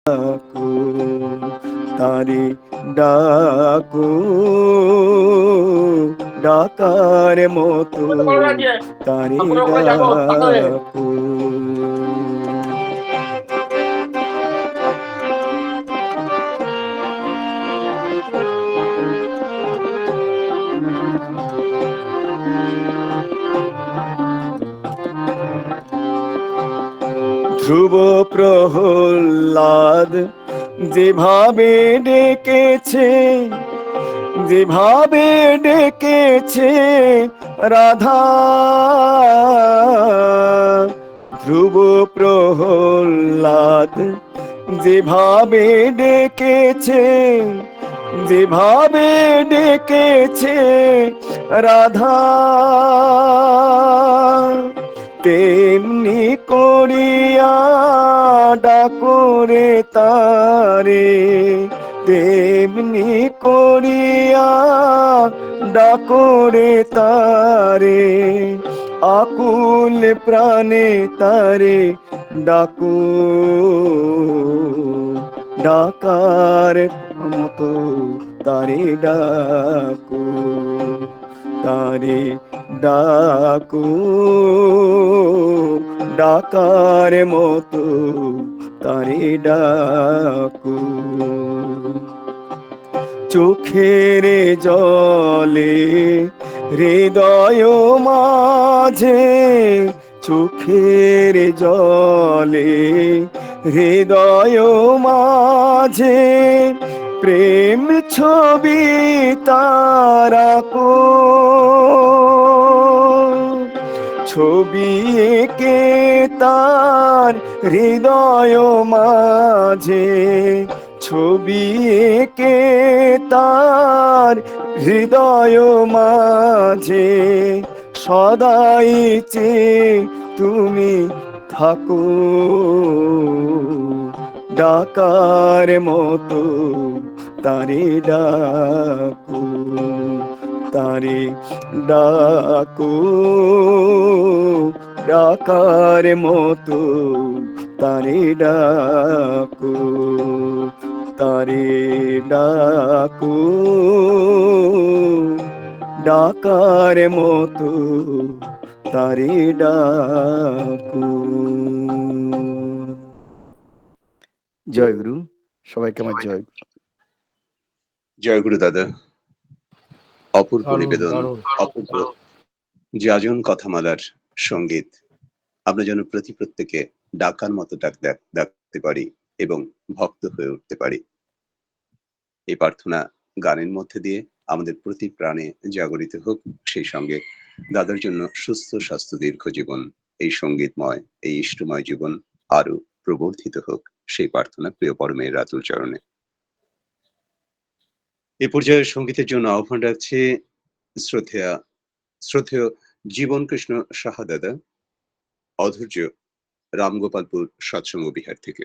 ডাকো তারে ডাকো ডাকার মতো তারে ডাকো। ধ্রুব প্রহ্লাদ যেভাবে ডেকেছে, যেভাবে ডেকেছে রাধা, ধ্রুব প্রহ্লাদ যেভাবে ডেকেছে, যেভাবে ডেকেছে রাধা, তেমনি করিয়া ডাকরে তারে, তেমনি করিয়া ডাকরে তারে, আকুল প্রাণে তারে ডাকো ডাকার মতো তারে ডাকো তারে ডাকো ডাকার মতো তারে ডাকো। চোখের জলে হৃদয় মাঝে, চোখের জলে হৃদয় মাঝে প্রেম ছবি তারাকো, ছবি এঁকে তার হৃদয় মাঝে, ছবি এঁকে তার হৃদয় মাঝে সদাই চেয়ে তুমি থাকো ডাকার মতো তারে ডাকো তারে ডাকো ডাকার মতো তারে ডাকো তারে ডাকো ডাকার মতো তারে ডাকো। জয় গুরু, সবাইকে আমার জয়। জয় গুরু দাদা, অপূর্ব নিবেদন, অপূর্ব যাজন কথামালার সঙ্গীত। আমরা যেন প্রত্যেকে ডাকার মতো ডাকতে পারি এবং ভক্ত হয়ে উঠতে পারি, এই প্রার্থনা গানের মধ্যে দিয়ে আমাদের প্রতি প্রাণে জাগরিত হোক। সেই সঙ্গে দাদার জন্য সুস্থ স্বাস্থ্য দীর্ঘ জীবন, এই সঙ্গীতময় এই ইষ্টময় জীবন আরো প্রবর্ধিত হোক, সেই প্রার্থনা প্রিয় পরমের রাতুল চরণে। এ পর্যায়ে সঙ্গীতের জন্য আহ্বান রাখছি শ্রদ্ধেয় জীবন কৃষ্ণ সাহা দাদা, অধৈর্য, রামগোপালপুর সৎসঙ্গ বিহার থেকে।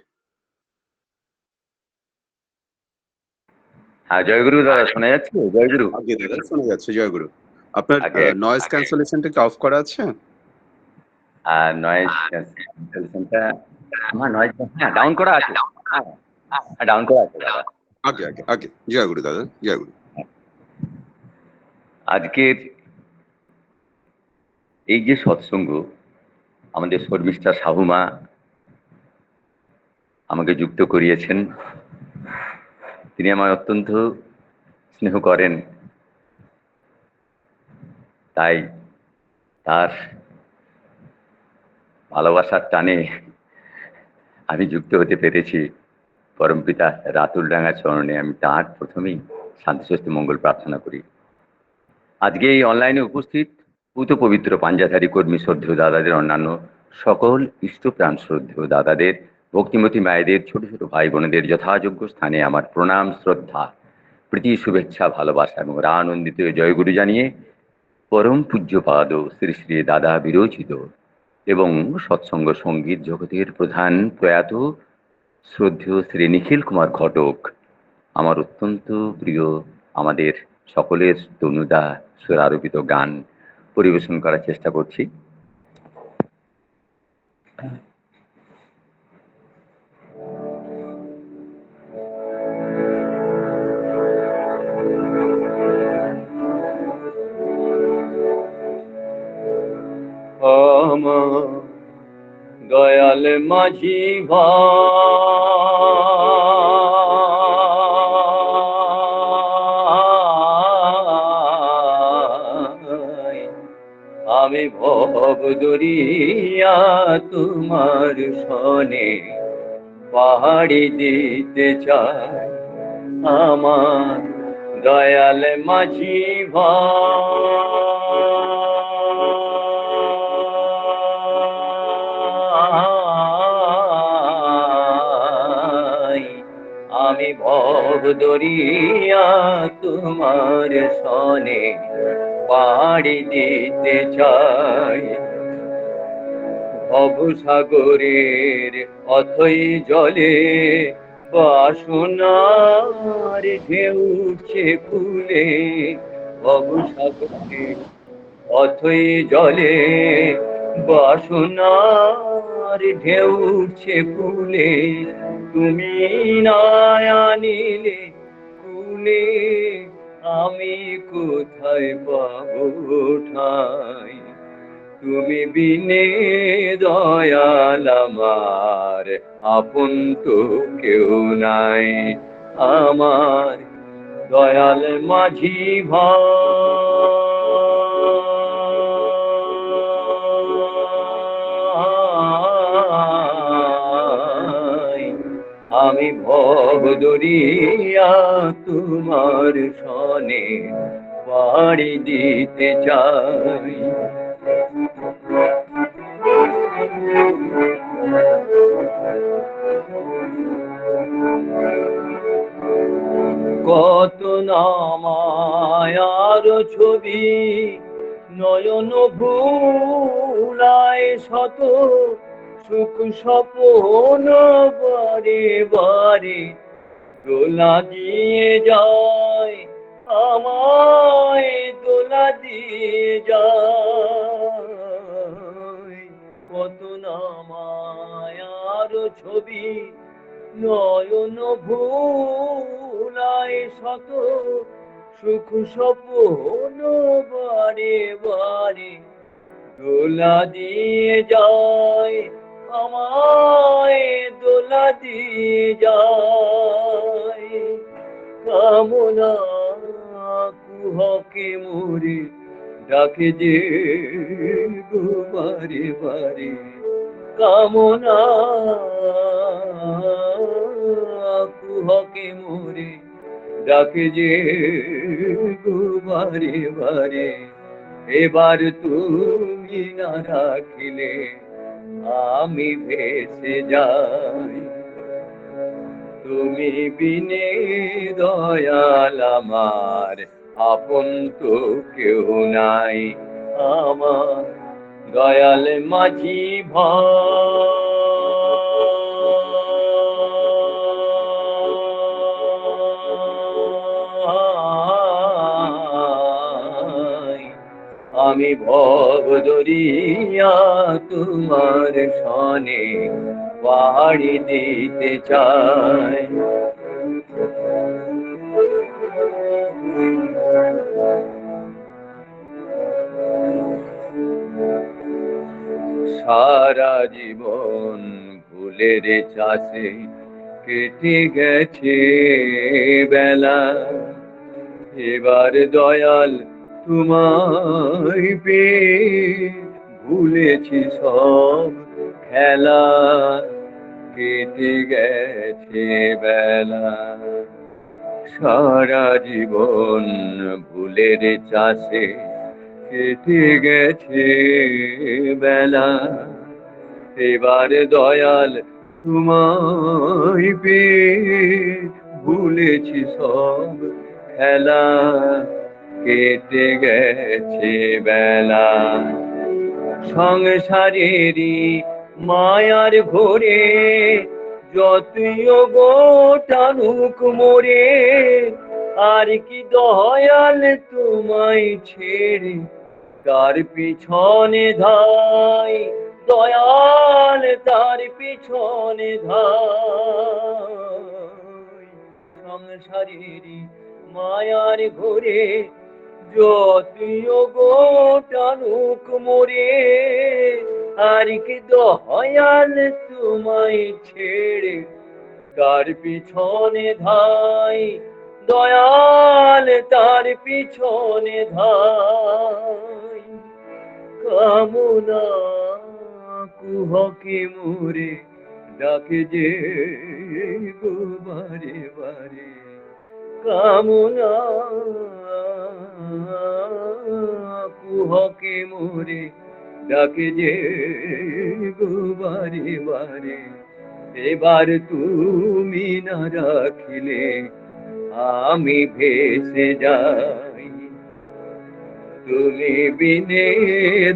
হ্যাঁ, জয়গুরু দাদা, শোনা যাচ্ছে? জয়গুরু। আগে দাদা শোনা যাচ্ছে। জয়গুরু। আপনার নয়েজ ক্যান্সেলেশনটা কি অফ করা আছে? নয়েজ ক্যান্সেলেশনটা আমার ডাউন করা আছে। হ্যাঁ, ডাউন করা আছে দাদা। আগে জয়গুরু দাদা, জয়গুরু। আজকের এই যে সৎসঙ্গ, আমাদের শর্মিষ্ঠা সাহুমা আমাকে যুক্ত করিয়েছেন। তিনি আমায় অত্যন্ত স্নেহ করেন, তাই তার ভালোবাসার টানে আমি যুক্ত হতে পেরেছি। পরমপিতা রাতুল ডাঙ্গার চরণে আমি তার প্রথমেই শান্তি স্বস্তি মঙ্গল প্রার্থনা করি। আজকে এই অনলাইনে উপস্থিত পূত পবিত্র পাঞ্জাধারী কর্মী শ্রদ্ধেয় দাদাদের, অন্যান্য সকল ইষ্টপ্রাণ শ্রদ্ধেয় দাদাদের, ভক্তিমতী মায়েদের, ছোট ছোট ভাই বোনেদের যথাযোগ্য স্থানে আমার প্রণাম, শ্রদ্ধা, প্রীতি, শুভেচ্ছা, ভালোবাসা এবং আনন্দিত জয়গুরু জানিয়ে পরম পূজ্যপাদ শ্রী শ্রী দাদা বিরচিত এবং সৎসঙ্গ সঙ্গীত জগতের প্রধান প্রয়াত শ্রদ্ধেয় শ্রী নিখিল কুমার ঘটক, আমার অত্যন্ত প্রিয়, আমাদের সকলের তনুদা স্বরারোপিত গান পরিবেশন করার চেষ্টা করছি। মাঝি ভাই, আমি ভব দরিয়া তোমার সনে পাহাড়ি দিতে চাই। আমার দয়াল মাঝি ভাই, আমি ভব দরিয়া তোমার সনে পাহাড়ি দিতে চাই। ভবসাগরের অথই জলে বাসনার ঢেউ উঠছে কুলে। ভবসাগরের অথই জলে বাসনার ঢেউ উঠছে কুলে। তুমি না আনিলে কুলে আমি কোথায় পাবো ঠাই। তুমি বিনে দয়াল আমার আপন তো কেউ নাই। আমার দয়াল মাঝি ভাই, আমি ভব দরিয়া তোমার সনে পাড়ি দিতে চাই। কত নামায়ার ছবি নয়ন ভুলায় শত সুখ স্বপ্ন বারে বারে দোলা দিয়ে যায় আমায় দোলা দিয়ে যায়। কত নামায়ার ছবি নয়ন ভুলায় শত সুখ স্বপ্ন বারে বারে দোলা দিয়ে যায় আমায় দোলা দিয়ে যায়। কামনা কুহকে মোরে ডাকে যে বারে বারে। কামনা কুহকে মোরে ডাকে যে বারে বারে। এবার তুমি না রাখিলে আমি ভেসে যাই। তুমি বিনে দয়াল আমার আপন তো কেউ নাই। আমার দয়াল মাঝি ভাই, আমি ভব দরিয়া তোমার সনে পাড়ি দিতে চাই। সারা জীবন ফুলের চাষে কেটে গেছে বেলা। এবার দয়াল তোমায় পেয়ে ভুলেছি সব খেলা। কেটে গেছে বেলা। সারা জীবন ফুলের চাষে কেটে গেছে বেলা। এবার দয়াল তোমায় পেয়ে ভুলেছি সব খেলা। কেটে গেছে বেলা। সংসারেরই মায়ার ঘোরে যতই গো টানুক মোরে। আর কি দয়াল তোমায় ছেড়ে তার পিছনে ধাই। দয়াল তার পিছনে ধাই। সংসারেরই মায়ার ঘোরে যতই গো টানুক মোরে। আর কি দয়াল তোমায় ছেড়ে তার পিছনে ধাই, দয়াল তার পিছনে ধাই। কামনা কুহকে মোরে ডাকে যে গো বারে বারে, কামনা কুহকে মোরে ডাকে যে গো বারে বারে। এবার তুমি না রাখিলে আমি ভেসে যাই, তুমি বিনে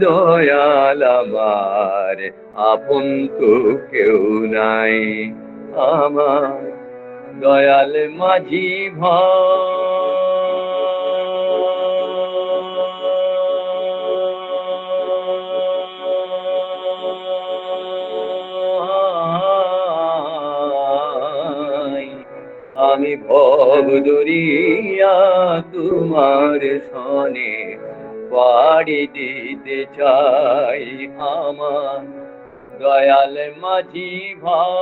দয়াল আমার আপন তো কেউ নাই। আমার দয়াল মাঝি ভাই, আমি ভব দরিয়া তোমার সনে পাড়ি দিতে চাই। আমার দয়াল মাঝি ভাই,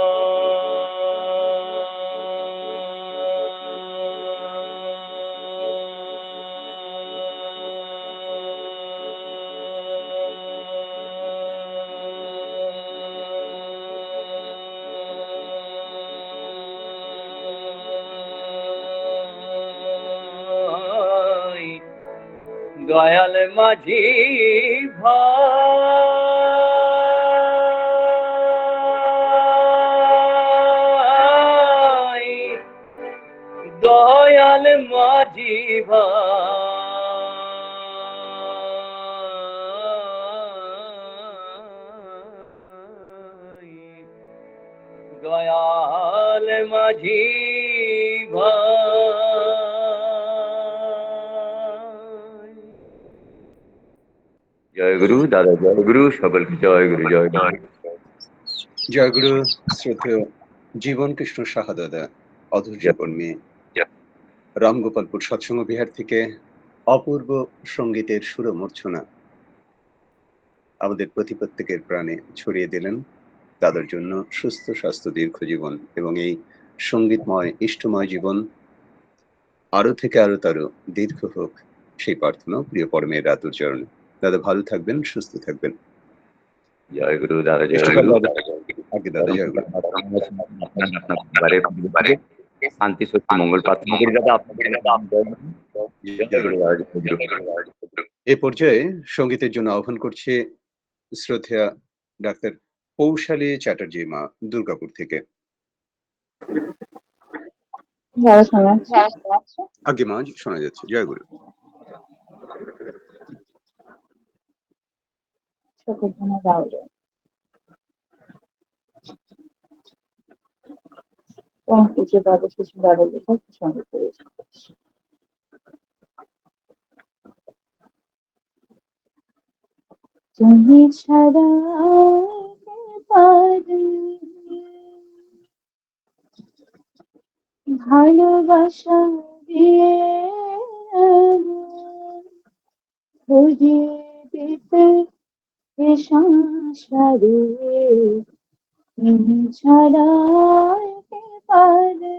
দয়াল মাঝি ভাই, দয়াল মাঝি ভাই, দয়াল মাঝি ভাই। জয় গুরু দাদা, জয় গুরু, সকলকে জয় গুরু, জয় গুরু। জয়গুরু শ্রদ্ধেয় জীবন কৃষ্ণ সাহা দাদা, অধৈর্য কর্মী, রামগোপালপুর সৎসঙ্গ বিহার থেকে অপূর্ব সঙ্গীতের সুরমূর্ছনা আমাদের প্রত্যেকের প্রাণে ছড়িয়ে দিলেন। তাদের জন্য সুস্থ স্বাস্থ্য দীর্ঘ জীবন এবং এই সঙ্গীতময় ইষ্টময় জীবন আরো থেকে আরো তারও দীর্ঘ হোক, সেই প্রার্থনা প্রিয় পরমের রাতুর চরণে। দাদা ভালো থাকবেন, সুস্থ থাকবেন। জয় গুরু দাদা, জয় গুরু। আগে দাদা জয়গুরু। শান্তি শক্তি মঙ্গল প্রার্থনা করি দাদা আপনাদের। এ পর্যায়ে সঙ্গীতের জন্য আহ্বান করছে শ্রদ্ধেয়া ডাক্তার পৌশালী চ্যাটার্জি মা, দুর্গাপুর থেকে। আগে মা শোনা যাচ্ছে। জয়গুরু। তুমি ছাড়া ভালোবাসা দিয়ে বুঝিয়ে দিতে এ সংসারে তুমি ছাড়া কে পারে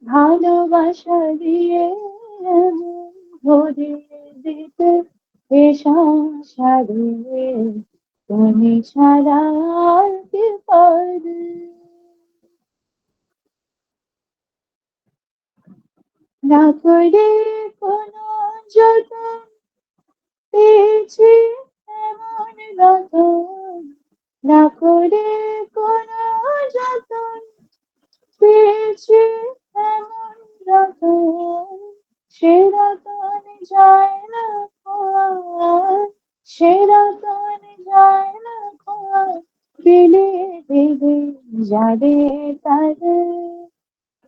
ভালোবাসা দিয়ে ভরিয়ে দিতে এ সংসারে তুমি ছাড়া কে পারে না করে কোনো যতন পেয়েছি এমন রতন না করে কোনো যতন পেয়েছি এমন রতন সে রতন যায় না খোয়ার সে রতন যায় না খোয়ার দিলে দেবে যাবে তাদের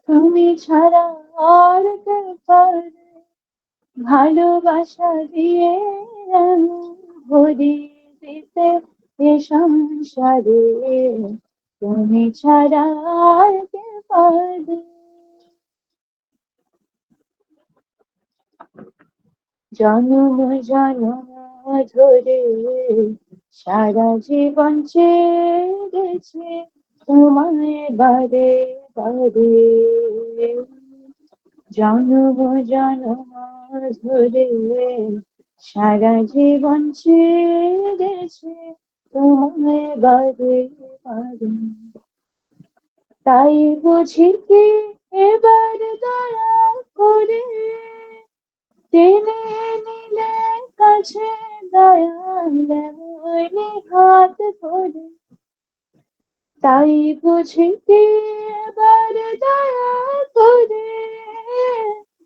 তুমি ছাড়া আর কে পারে ভালোবাসা দিয়ে ভরিয়ে দিতে এ সংসারে তুমি ছাড়া আর কে পারে জনম জনম ধরে সারা জীবন চেয়ে গেছে তোমায় বারে বারে, জন্ম জন্ম ধরে সারা জীবন চেয়ে গেছে তোমায় বারে বারে। তাই বুঝি কি এবার দয়া করে টেনে নিলে কাছে দয়াল এমনি হাত ধরে। তাই বুঝি কি এবার দয়া করে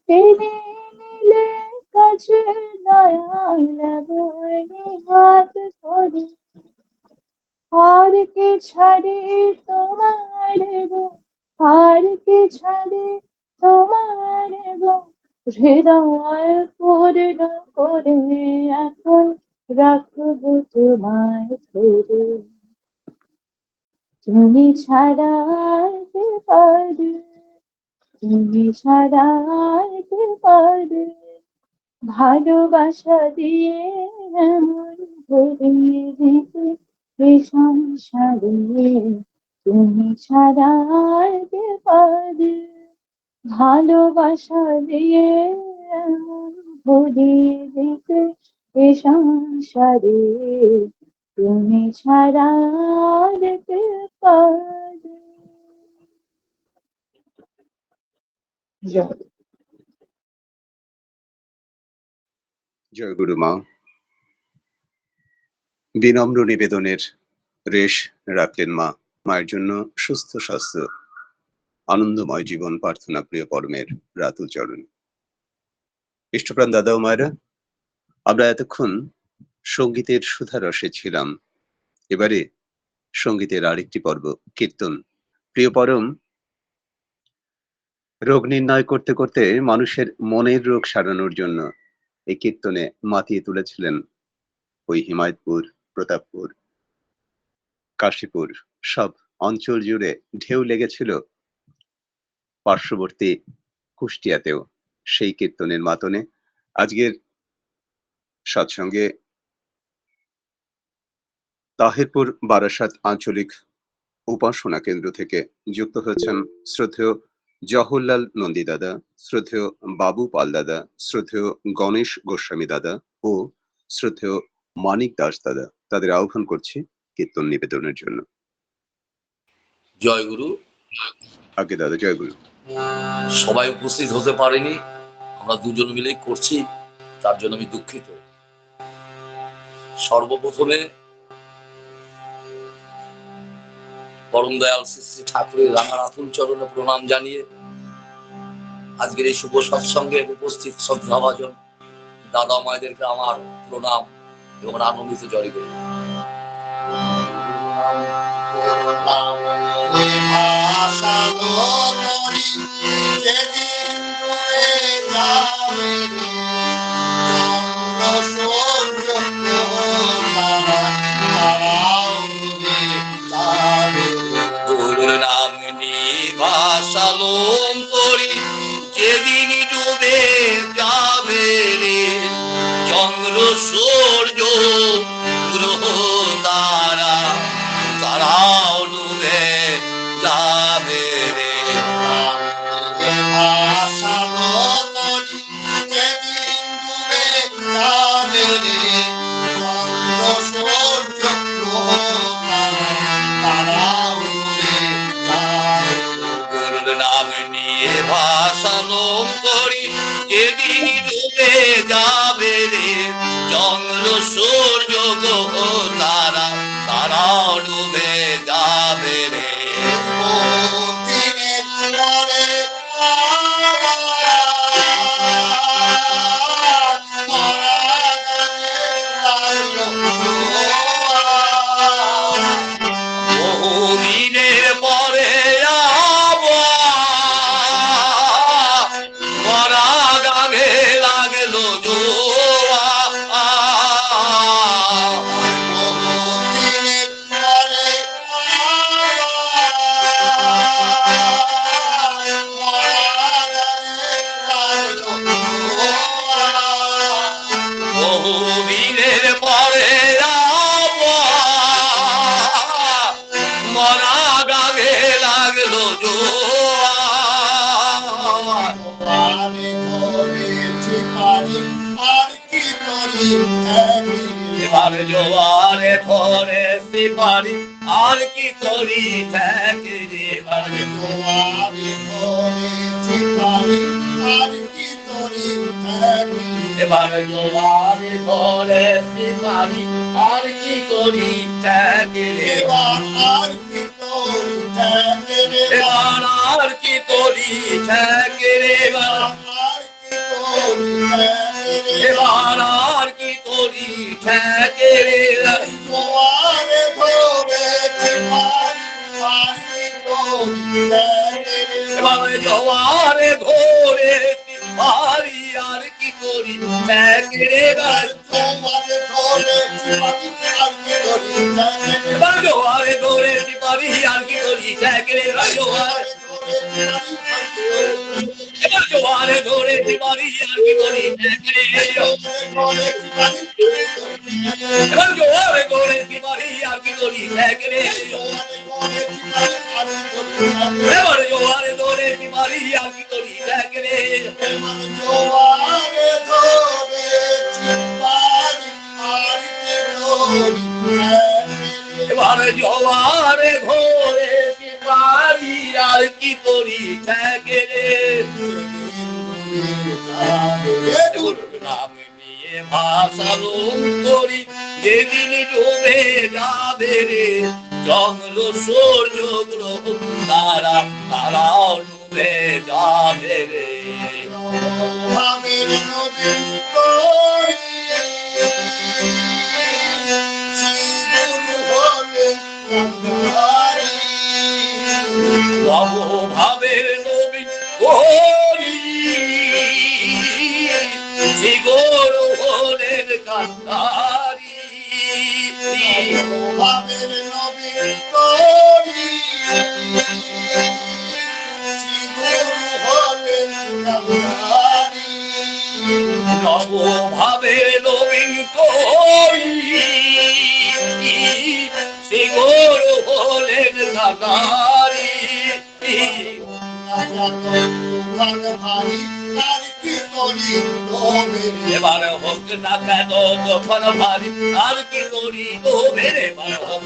টেনে নিলে কাছে দয়াল এমনি হাত ধরে। আর কে ছাড়ে তোমার গো, আর কে ছাড়ে তোমার গো, হৃদয় পূর্ণ করে এখন রাখবো তোমায় ধরে। তুমি ছাড়া আর কে পারে, তুমি ছাড়া আর কে পারে, ভালোবাসা দিয়ে এমন ভরিয়ে দিতে এই সংসারে। তুমি ছাড়া আর কে পারে, ভালোবাসা দিয়ে এমন ভরিয়ে দিতে এই সংসারে। তুমি ছাড়া আর কে পারে। জয়। জয় গুরু মা। বিনম্র নিবেদনের রেশ রাখলেন মা। মায়ের জন্য সুস্থ স্বাস্থ্য, আনন্দময় জীবন প্রার্থনা প্রিয় পরমের রাতুল চরণ। ইষ্টপ্রাণ দাদা ও মায়েরা, আমরা এতক্ষণ সঙ্গীতের সুধারসে ছিলাম। এবারে সঙ্গীতের আরেকটি পর্ব, কীর্তন। প্রিয় পরম রোগ নির্ণয় করতে করতে মানুষের মনের রোগ সারানোর জন্য এই কীর্তনে মাতিয়ে তুলেছিলেন ওই হিমায়তপুর, প্রতাপপুর, কাশীপুর সব অঞ্চল জুড়ে ঢেউ লেগেছিল পার্শ্ববর্তী কুষ্টিয়াতেও। সেই কীর্তনের মাতনে আজকের সৎসঙ্গে তাহিরপুর বারাসাত আঞ্চলিক উপাসনা কেন্দ্র থেকে যুক্ত হয়েছেন শ্রদ্ধেয় জওহরলাল নন্দী দাদা, শ্রদ্ধেয় বাবু পাল দাদা, শ্রদ্ধেয় গণেশ গোস্বামী দাদা ও শ্রদ্ধেয় মানিক দাস দাদা। তাদের আহ্বান করছি কীর্তন নিবেদনের জন্য। জয় গুরু। আগে দাদা, জয় গুরু। সবাই উপস্থিত হতে পারেনি, আমরা দুজন মিলেই করছি, তার জন্য আমি দুঃখিত। সর্বপ্রথমে পরম দয়াল শ্রী শ্রী ঠাকুরের রাঙা রাতুল চরণে প্রণাম জানিয়ে আজকের এই শুভ সৎসঙ্গে উপস্থিত শ্রদ্ধাভাজন দাদা মায়েদেরকে আমার প্রণাম এবং আনন্দিত জয় করি। গুরুর নাম নিভাসালম করি যেদিন ডুবে যাবে রে চন্দ্র সূর্য গ্রহ তারা, তারাও ডুবে যাবে রে। গুরুর নাম নিয়ে ভাষালম করি যেদিন ডুবে যাবে রে চন্দ্র সূর্য গ্রহ তারা, তারাও ডুবে যাবে রে। বহুদিনের পরে মরা গানে লাগলো জোয়া, দুয়ারে ধরেছি পানি আর কি করি এবার জোয়ারে ধরেছি পানি আর কি করি থাকে রে এবার দুয়ারে ধরেছি পানি আর কি করি এবার জোয়ারে ধরেছি পানি আর কি করি থাকে রে এবার আর কি করি এবার আর কি করি থাকে রে এবার এবার আর কি করি থাকে রে দুয়ারে ধরেছি পানি আর কি করি এবার জোয়ারে ধরেছি পানি আর কি করি থাকে রে এবার দুয়ারে ধরেছি পানি আর কি করি এবার জোয়ারে ধরেছি পানি আর কি করি থাকে রে এবার জোয়ারে এবার জোয়ারে ধরেছি পানি আর কি করি থাকে রে এবার জোয়ারে ধরেছি পানি আর কি করি থাকে রে এবার জোয়ারে ধরেছি পানি আর কি করি থাকে রে দুয়ারে ধরেছি পানি আর কি করি এবার জোয়ারে ধরেছি পানি আর কি করি থাকে রে নাম নিয়ে ভাসালো করি যেদিন ডুবে যাবে রে জঙ্গল সূর্য গ্রহ তারা তারাও ডুবে যাবে রে আমির নবী করি জীবন হলে কান্দারি ভাবের নবী করি জিগর হলেন কান্দারি আমির নবী করি জীবন হলে কান্দারি নবভাবের নবীন করি জিগর হলেন কান্দারি ভাই আর কি করি তবে এবার হোক না কেন তখন ভারী আর কি করি তবে এবার হোক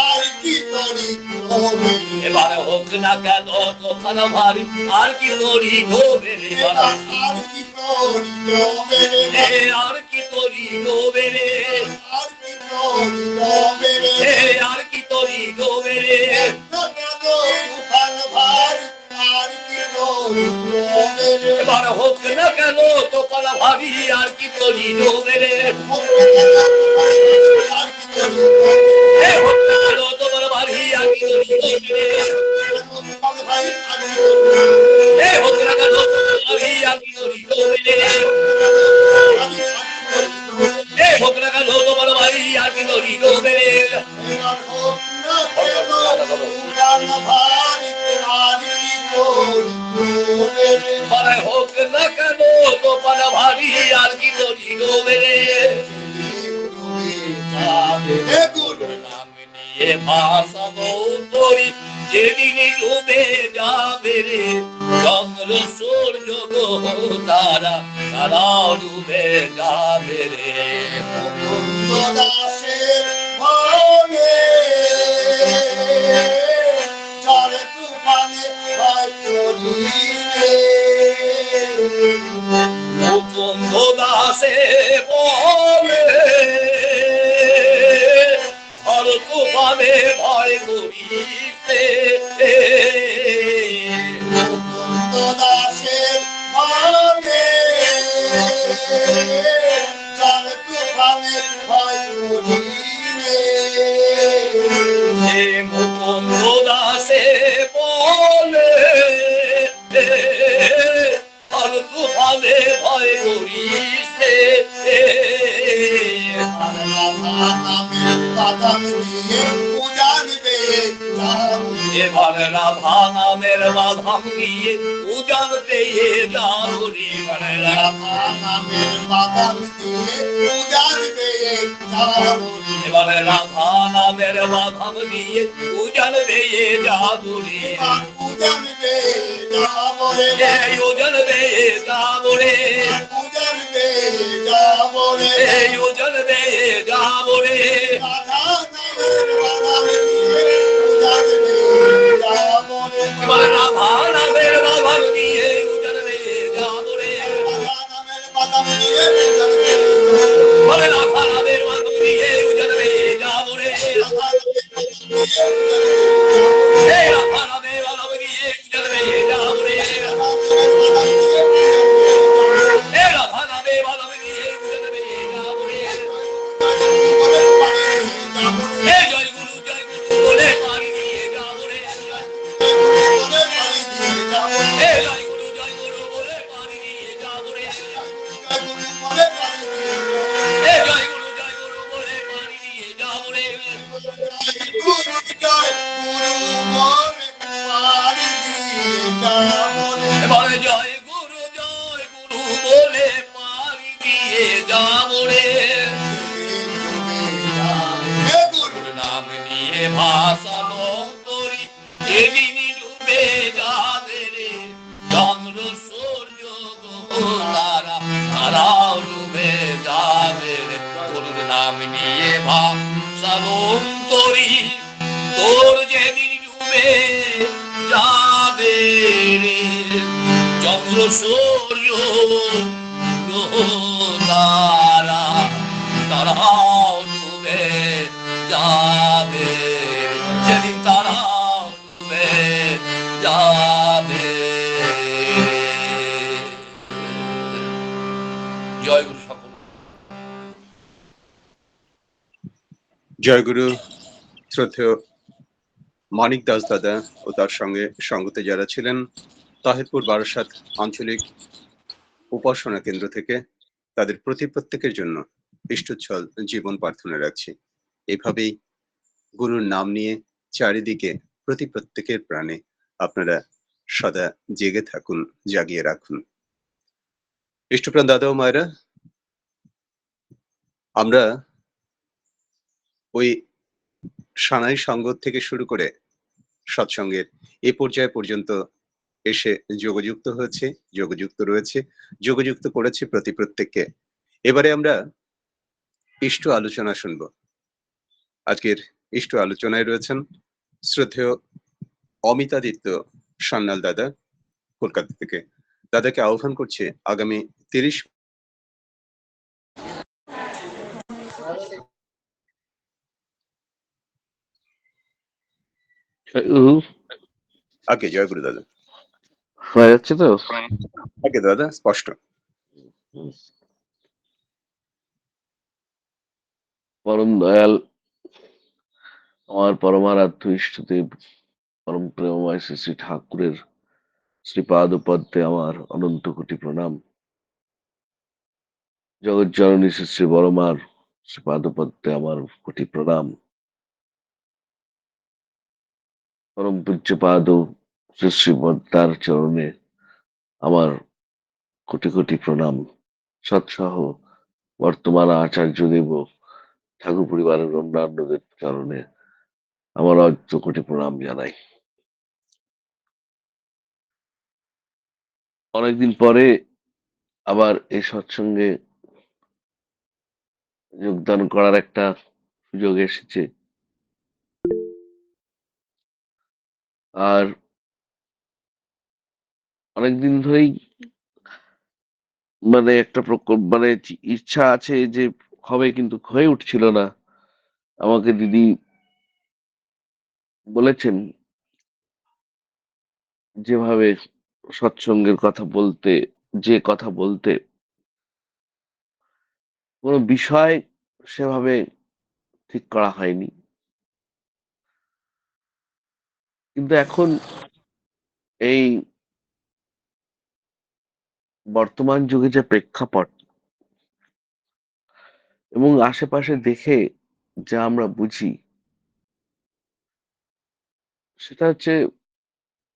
আর কি করি তবে এবার হোক না কেন তখন ভারী আর কি করি তবে এবার আর কি করি তবে আর কি করি তবে আর কি করি তবে আর কি করি তবে আর কি করি তবে এবার হোক না কেন তখন ভাবি আর কি করি তবে আর কি করি হোক না কেন তোমার ভাবি আর কি করি তবে ভাই হোক না কেন তোমার ভাবি আর কি করি তবে হোক না কেন তোমার ভাবি আর কি করি তবে মানে হোক না কেন তোমার ভাবি আর কি করি তবে নাম নিয়ে ভাসাবো করি যেদিন ডুবে যাবে রে চন্দ্র সূর্য গ্রহ তারা তারাও ডুবে যাবে রে দাসের ভয়ে চরে তুফানে ভয় করিলে মুকুন্দ দাসে বলে আর তুফানে ভয় করিতে দাসের ভয়ে চরে তুফানে ভয় করিলে মুকুন্দ দাসে বলে আর তুফানে ভয় করিতে এবার রাধা নামের বাধাম দিয়ে উজান পেয়ে যাবি এবারে রাধা নামের বাধাম দিয়ে উজান পেয়ে যাবি জয়গুরু শ্রদ্ধেয় মানিক দাস দাদা ও তার সঙ্গে সঙ্গতে যারা ছিলেন তাহিরপুর বারাসাত আঞ্চলিক উপাসনা কেন্দ্র থেকে, তাদের প্রত্যেকের জন্য ইষ্টচ্ছল জীবন প্রার্থনা রাখছি। এভাবেই গুরুর নাম নিয়ে চারিদিকে প্রত্যেকের প্রাণে আপনারা সদা জেগে থাকুন, জাগিয়ে রাখুন। ইষ্টপ্রাণ দাদা ও মায়েরা, আমরা ওই সানাই সঙ্গত থেকে শুরু করে সৎসঙ্গের এ পর্যায় পর্যন্ত এসে যোগযুক্ত করেছি প্রত্যেককে। এবারে আমরা ইষ্ট আলোচনা শুনব। আজকের ইষ্ট আলোচনায় রয়েছেন শ্রদ্ধেয় অমিতাদিত্য সান্যাল দাদা, কলকাতা থেকে। দাদাকে আহ্বান করছে আগামী 30 আগে। জয় গুরু দাদা। হয়ে যাচ্ছে তো? আগে দাদা, স্পষ্ট। পরম দয়াল আমার পরমারাধ্য ইষ্টদেব পরম প্রেমময় শ্রী শ্রী ঠাকুরের শ্রীপাদ পদ্মে আমার অনন্ত কোটি প্রণাম। জগৎ জননী শ্রী শ্রী বড়মার শ্রীপাদ পদ্মে আমার কোটি প্রণাম। পরম পূজ্যপাদ শ্রী শ্রী পদ্মার চরণে আমার কোটি কোটি প্রণাম। সৎসহ বর্তমান আচার্য দেব ঠাকুর পরিবারের অন্যান্যদের চরণে আমার অর্থ কোটি প্রণাম জানাই। অনেকদিন পরে আবার এই সৎসঙ্গে যোগদান করার একটা সুযোগ এসেছে। আর অনেকদিন ধরেই একটা ইচ্ছা আছে যে হবে, কিন্তু হয়ে উঠছিল না। আমাকে দিদি বলেছেন যেভাবে সৎসঙ্গের কথা বলতে, যে কথা বলতে, কোনো বিষয় সেভাবে ঠিক করা হয়নি। কিন্তু এখন এই বর্তমান যুগে যে প্রেক্ষাপট এবং আশেপাশে দেখে যা আমরা বুঝি, সেটা হচ্ছে,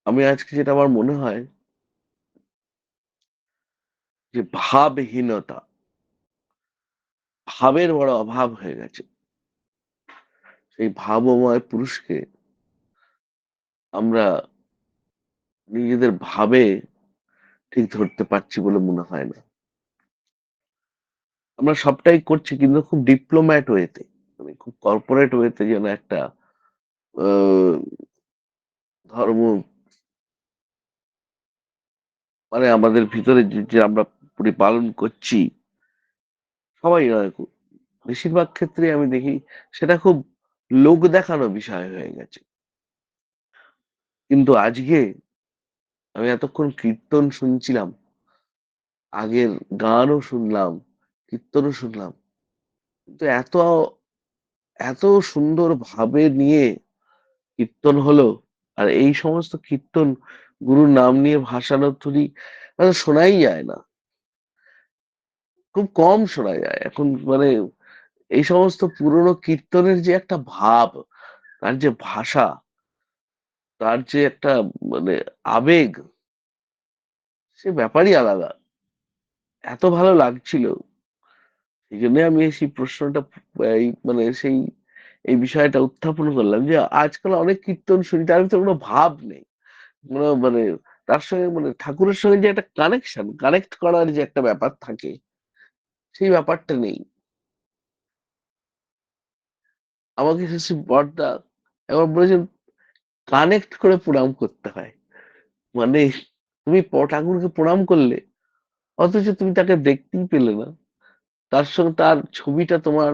আমি আজকে যেটা আমার মনে হয় যে ভাবহীনতা, ভাবের বড় অভাব হয়ে গেছে। সেই ভাবময় পুরুষকে আমরা নিজেদের ভাবে ঠিক ধরতে পারছি বলে মনে হয় না। আমরা সবটাই করছি কিন্তু খুব ডিপ্লোম্যাট ওয়েতে, মানে খুব কর্পোরেট ওয়েতে, যেন একটা আহ, ধর্ম, মানে আমাদের ভিতরে যে আমরা পালন করছি, সবাই নয়, বেশিরভাগ ক্ষেত্রে আমি দেখি সেটা খুব লোক দেখানো বিষয় হয়ে গেছে। কিন্তু আজকে আমি এতক্ষণ কীর্তন শুনছিলাম, আগের গানও শুনলাম, কীর্তনও শুনলাম, কিন্তু এত এত সুন্দর ভাবে নিয়ে কীর্তন হলো। আর এই সমস্ত কীর্তন গুরুর নাম নিয়ে ভাসানোর তুলি শোনাই যায় না, খুব কম শোনা যায় এখন। মানে এই সমস্ত পুরনো কীর্তনের যে একটা ভাব, তার যে ভাষা, তার যে একটা মানে আবেগ, সে ব্যাপারই আলাদা। এত ভালো লাগছিল, এই জন্য আমি সেই প্রশ্নটা, মানে এই বিষয়টা উত্থাপন করলাম যে আজকাল অনেক কীর্তন শুনি, তার ভিতরে কোনো ভাব নেই, কোনো মানে তার সঙ্গে, মানে ঠাকুরের সঙ্গে যে একটা কানেক্ট করার যে একটা ব্যাপার থাকে, সেই ব্যাপারটা নেই। আমাকে শেষে বড়দা একবার বলেছেন, কানেক্ট করে প্রণাম করতে হয়। মানে তুমি ঠাকুরকে প্রণাম করলে, অথচ তুমি তাকে দেখতেই পেলে না, তার সঙ্গে তার ছবিটা তোমার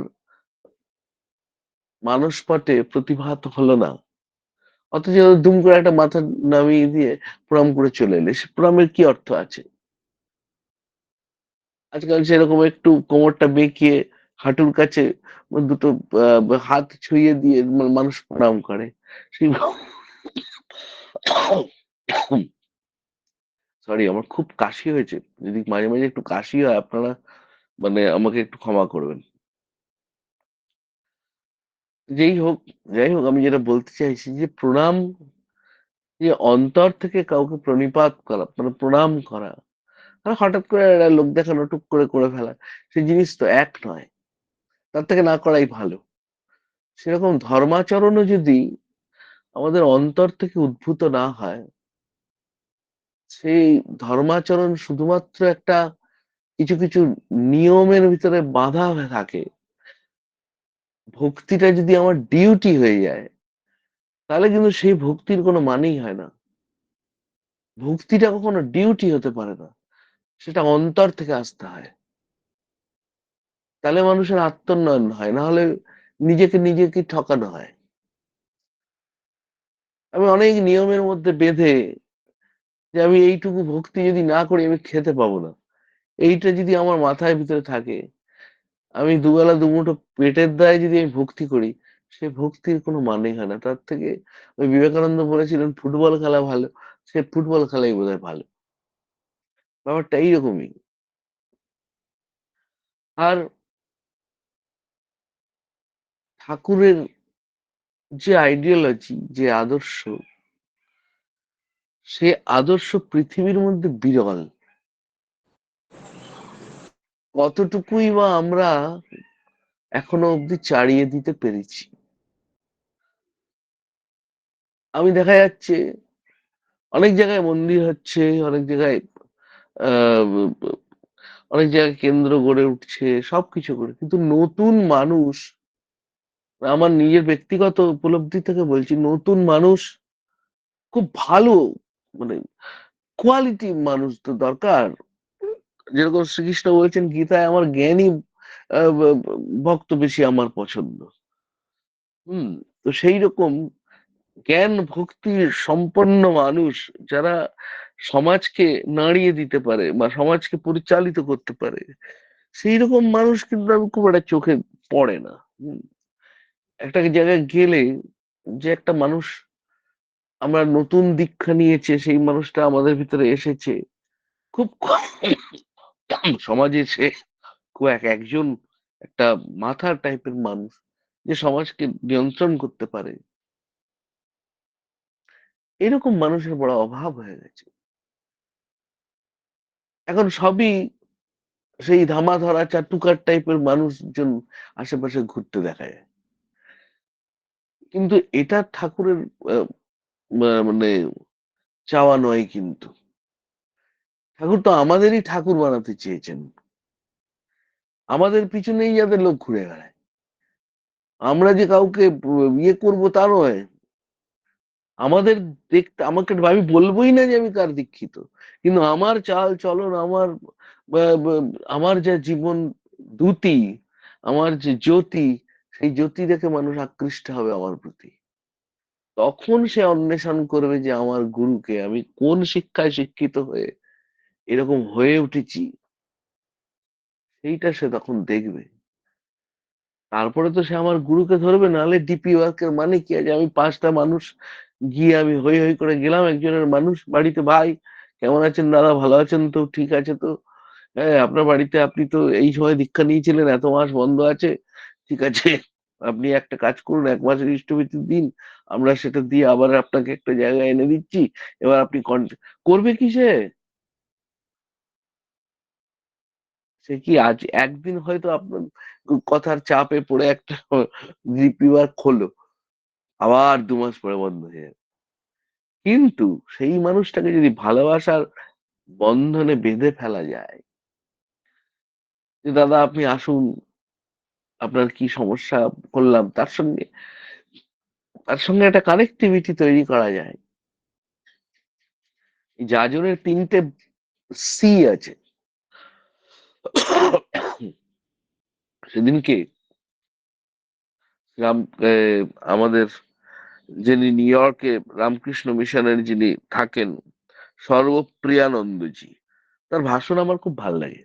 মানসপটে প্রতিভাত হলো না, অথচ দুম করে একটা মাথা নামিয়ে দিয়ে প্রণাম করে চলে এলে, সে প্রণামের কি অর্থ আছে? আজকাল সেরকম একটু কোমরটা বেঁকিয়ে হাঁটুর কাছে দুটো হাত ছুঁয়ে দিয়ে মানুষ প্রণাম করে। সেই সরি, আমার খুব কাশি হয়েছে, যদি মাঝে মাঝে একটু কাশি হয় আপনারা মানে আমাকে একটু ক্ষমা করবেন। যেই হোক, যাই হোক, আমি যেটা বলতে চাইছি যে প্রণাম, যে অন্তর থেকে কাউকে প্রণিপাত করা, মানে প্রণাম করা, আর হঠাৎ করে একটা লোক দেখানো টুক করে করে ফেলা, সেই জিনিস তো এক নয়, তার থেকে না করাই ভালো। সেরকম ধর্মাচরণও যদি আমাদের অন্তর থেকে উদ্ভূত না হয়, সেই ধর্মাচরণ শুধুমাত্র একটা কিছু কিছু নিয়মের ভিতরে বাঁধা হয়ে থাকে, ভক্তিটা যদি আমার ডিউটি হয়ে যায়, তাহলে কিন্তু সেই ভক্তির কোনো মানেই হয় না। ভক্তিটা কখনো ডিউটি হতে পারে না, সেটা অন্তর থেকে আসতে হয়। তাহলে মানুষের আত্মোন্নয়ন হয়, না হলে নিজেকে ঠকানো হয়। আমি অনেক নিয়মের মধ্যে বেঁধে, যে আমি এইটুকু ভক্তি যদি না করি আমি খেতে পাবো না, এইটা যদি আমার মাথায় ভিতরে থাকে, আমি দুবেলা দুমুঠো পেটের দায়ে যদি আমি ভক্তি করি, সে ভক্তির কোনো মানেই হয় না। তার থেকে ওই বিবেকানন্দ বলেছিলেন ফুটবল খেলা ভালো, সে ফুটবল খেলাই বোধহয় ভালো। ব্যাপারটা এইরকমই। আর ঠাকুরের যে আইডিওলজি, যে আদর্শ, সে আদর্শ পৃথিবীর মধ্যে বিরল। কতটুকুই বা আমরা এখনো অব্দি চালিয়ে দিতে পেরেছি। আমি দেখা যাচ্ছে অনেক জায়গায় মন্দির হচ্ছে, অনেক জায়গায় আহ অনেক জায়গায় কেন্দ্র গড়ে উঠছে, সবকিছু করে, কিন্তু নতুন মানুষ, আমার নিজের ব্যক্তিগত উপলব্ধি থেকে বলছি, নতুন মানুষ খুব ভালো, মানে কোয়ালিটি মানুষ তো দরকার। যেরকম শ্রীকৃষ্ণ বলছেন গীতায়, আমার জ্ঞানী ভক্ত বেশি আমার পছন্দ। হুম। তো সেই রকম জ্ঞান ভক্তি সম্পন্ন মানুষ, যারা সমাজকে নাড়িয়ে দিতে পারে বা সমাজকে পরিচালিত করতে পারে, সেই রকম মানুষ কিন্তু আমি খুব একটা চোখে পড়ে না। হুম। একটা জায়গায় গেলে, যে একটা মানুষ আমরা নতুন দীক্ষা নিয়েছে, সেই মানুষটা আমাদের ভিতরে এসেছে, খুব সমাজে সে খুব একজন একটা মাথার টাইপের মানুষ, যে সমাজকে নিয়ন্ত্রণ করতে পারে, এরকম মানুষের বড় অভাব হয়ে গেছে। এখন সবই সেই ধামা ধরা চাটুকার টাইপের মানুষজন আশেপাশে ঘুরতে দেখা যায়। কিন্তু এটা ঠাকুরের মানে চাওয়া নয় কিন্তু। ঠাকুর তো আমাদেরই ঠাকুর বানাতে চেয়েছেন, আমাদের পিছনেই যাতে লোক ঘুরে বেড়ায়। আমরা যে কাউকে ইয়ে করবো তা নয়। আমাদের দেখতে আমাকে আমি বলবোই না যে আমি কার দীক্ষিত, কিন্তু আমার চাল চলন, আমার আমার যা জীবন দ্যুতি, আমার যে জ্যোতি, সেই জ্যোতি দেখে মানুষ আকৃষ্ট হবে আমার প্রতি। তখন সে অন্বেষণ করবে যে আমার গুরুকে, আমি কোন শিক্ষায় শিক্ষিত হয়ে এরকম হয়ে উঠেছি, সেইটা সে তখন দেখবে। তারপরে তো সে আমার গুরুকে ধরবে, নাহলে ডিপি ওয়ার্কের মানে কি আছে? আমি 5টা মানুষ গিয়ে আমি হই হই করে গেলাম একজনের মানুষ বাড়িতে, ভাই কেমন আছেন দাদা, ভালো আছেন তো, ঠিক আছে তো, হ্যাঁ আপনার বাড়িতে আপনি তো এই সময় দীক্ষা নিয়েছিলেন, এত মাস বন্ধ আছে, ঠিক আছে আপনি একটা কাজ করুন, 1 মাসের ইষ্টভৃতি দিন, আমরা সেটা দিয়ে আবার আপনাকে একটা জায়গায় এনে দিচ্ছি, এবার আপনি করবে কি সে? সে কি আজ একদিন হয়তো আপনার কথার চাপে পড়ে একটা জিপি ওয়ার্ক হলো, আবার 2 মাস পরে বন্ধ হয়ে যাবে। কিন্তু সেই মানুষটাকে যদি ভালোবাসার বন্ধনে বেঁধে ফেলা যায়, যে দাদা আপনি আসুন, আপনার কি সমস্যা, করলাম তার সঙ্গে একটা কানেক্টিভিটি তৈরি করা যায়। এই যাজনের 3টে সি আছে। সেদিনকে রাম আমাদের যিনি নিউ ইয়র্কে রামকৃষ্ণ মিশনের যিনি থাকেন, সর্বপ্রিয়ানন্দজি, তার ভাষণ আমার খুব ভাল লাগে।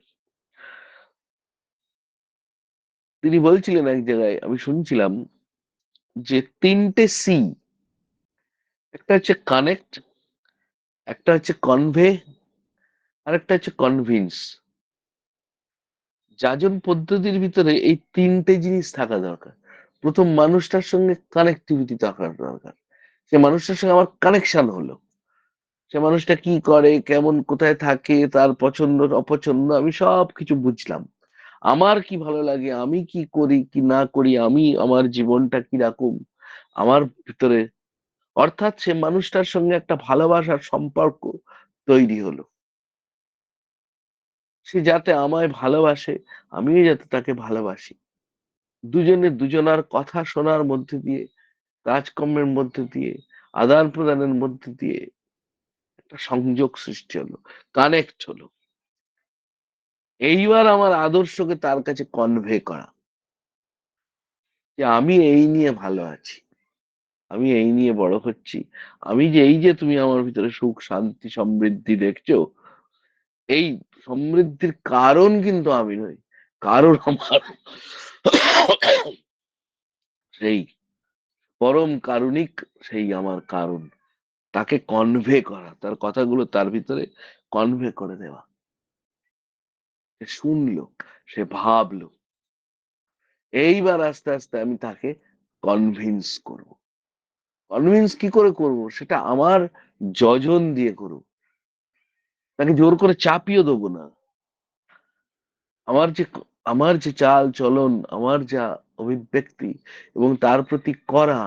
তিনি বলছিলেন এক জায়গায়, আমি শুনছিলাম, যে 3টে সি, একটা হচ্ছে কানেক্ট, একটা হচ্ছে কনভে, আর একটা হচ্ছে কনভিন্স। যাজন পদ্ধতির ভিতরে এই 3টে জিনিস থাকা দরকার। প্রথম, মানুষটার সঙ্গে কানেক্টিভিটি থাকার দরকার। সে মানুষটার সঙ্গে আমার কানেকশন হলো, সে মানুষটা কি করে, কেমন, কোথায় থাকে, তার পছন্দ অপছন্দ আমি সব কিছু বুঝলাম, আমার কি ভালো লাগে, আমি কি করি কি না করি, আমি আমার জীবনটা কিরকম, আমার ভিতরে, অর্থাৎ সে মানুষটার সঙ্গে একটা ভালোবাসার সম্পর্ক তৈরি হলো। সে যাতে আমায় ভালোবাসে, আমিও যাতে তাকে ভালোবাসি। দুজনে দুজনার কথা শোনার মধ্যে দিয়ে, কাজকর্মের মধ্যে দিয়ে, আদান প্রদানের মধ্যে দিয়ে একটা সংযোগ সৃষ্টি হলো, কানেক্ট হলো। এইবার আমার আদর্শকে তার কাছে কনভে করা, যে আমি এই নিয়ে ভালো আছি, আমি এই নিয়ে বড় হচ্ছি, আমি যে এই যে তুমি আমার ভিতরে সুখ শান্তি সমৃদ্ধি দেখছো, এই সমৃদ্ধির কারণ কিন্তু আমি নই, কারণ আমার সেই পরম কারুণিক, সেই আমার কারণ, তাকে কনভে করা, তার কথাগুলো তার ভিতরে কনভে করে দেওয়া। সে শুনলো, সে ভাবলো, এইবার আস্তে আস্তে আমি তাকে কনভিন্স করব। কনভিন্স কি করে করব? সেটা আমার যজন দিয়ে করব, তাকে জোর করে চাপিয়ে দেবো না। আমার যে আমার যে চাল চলন, আমার যা অভিব্যক্তি এবং তার প্রতি করা,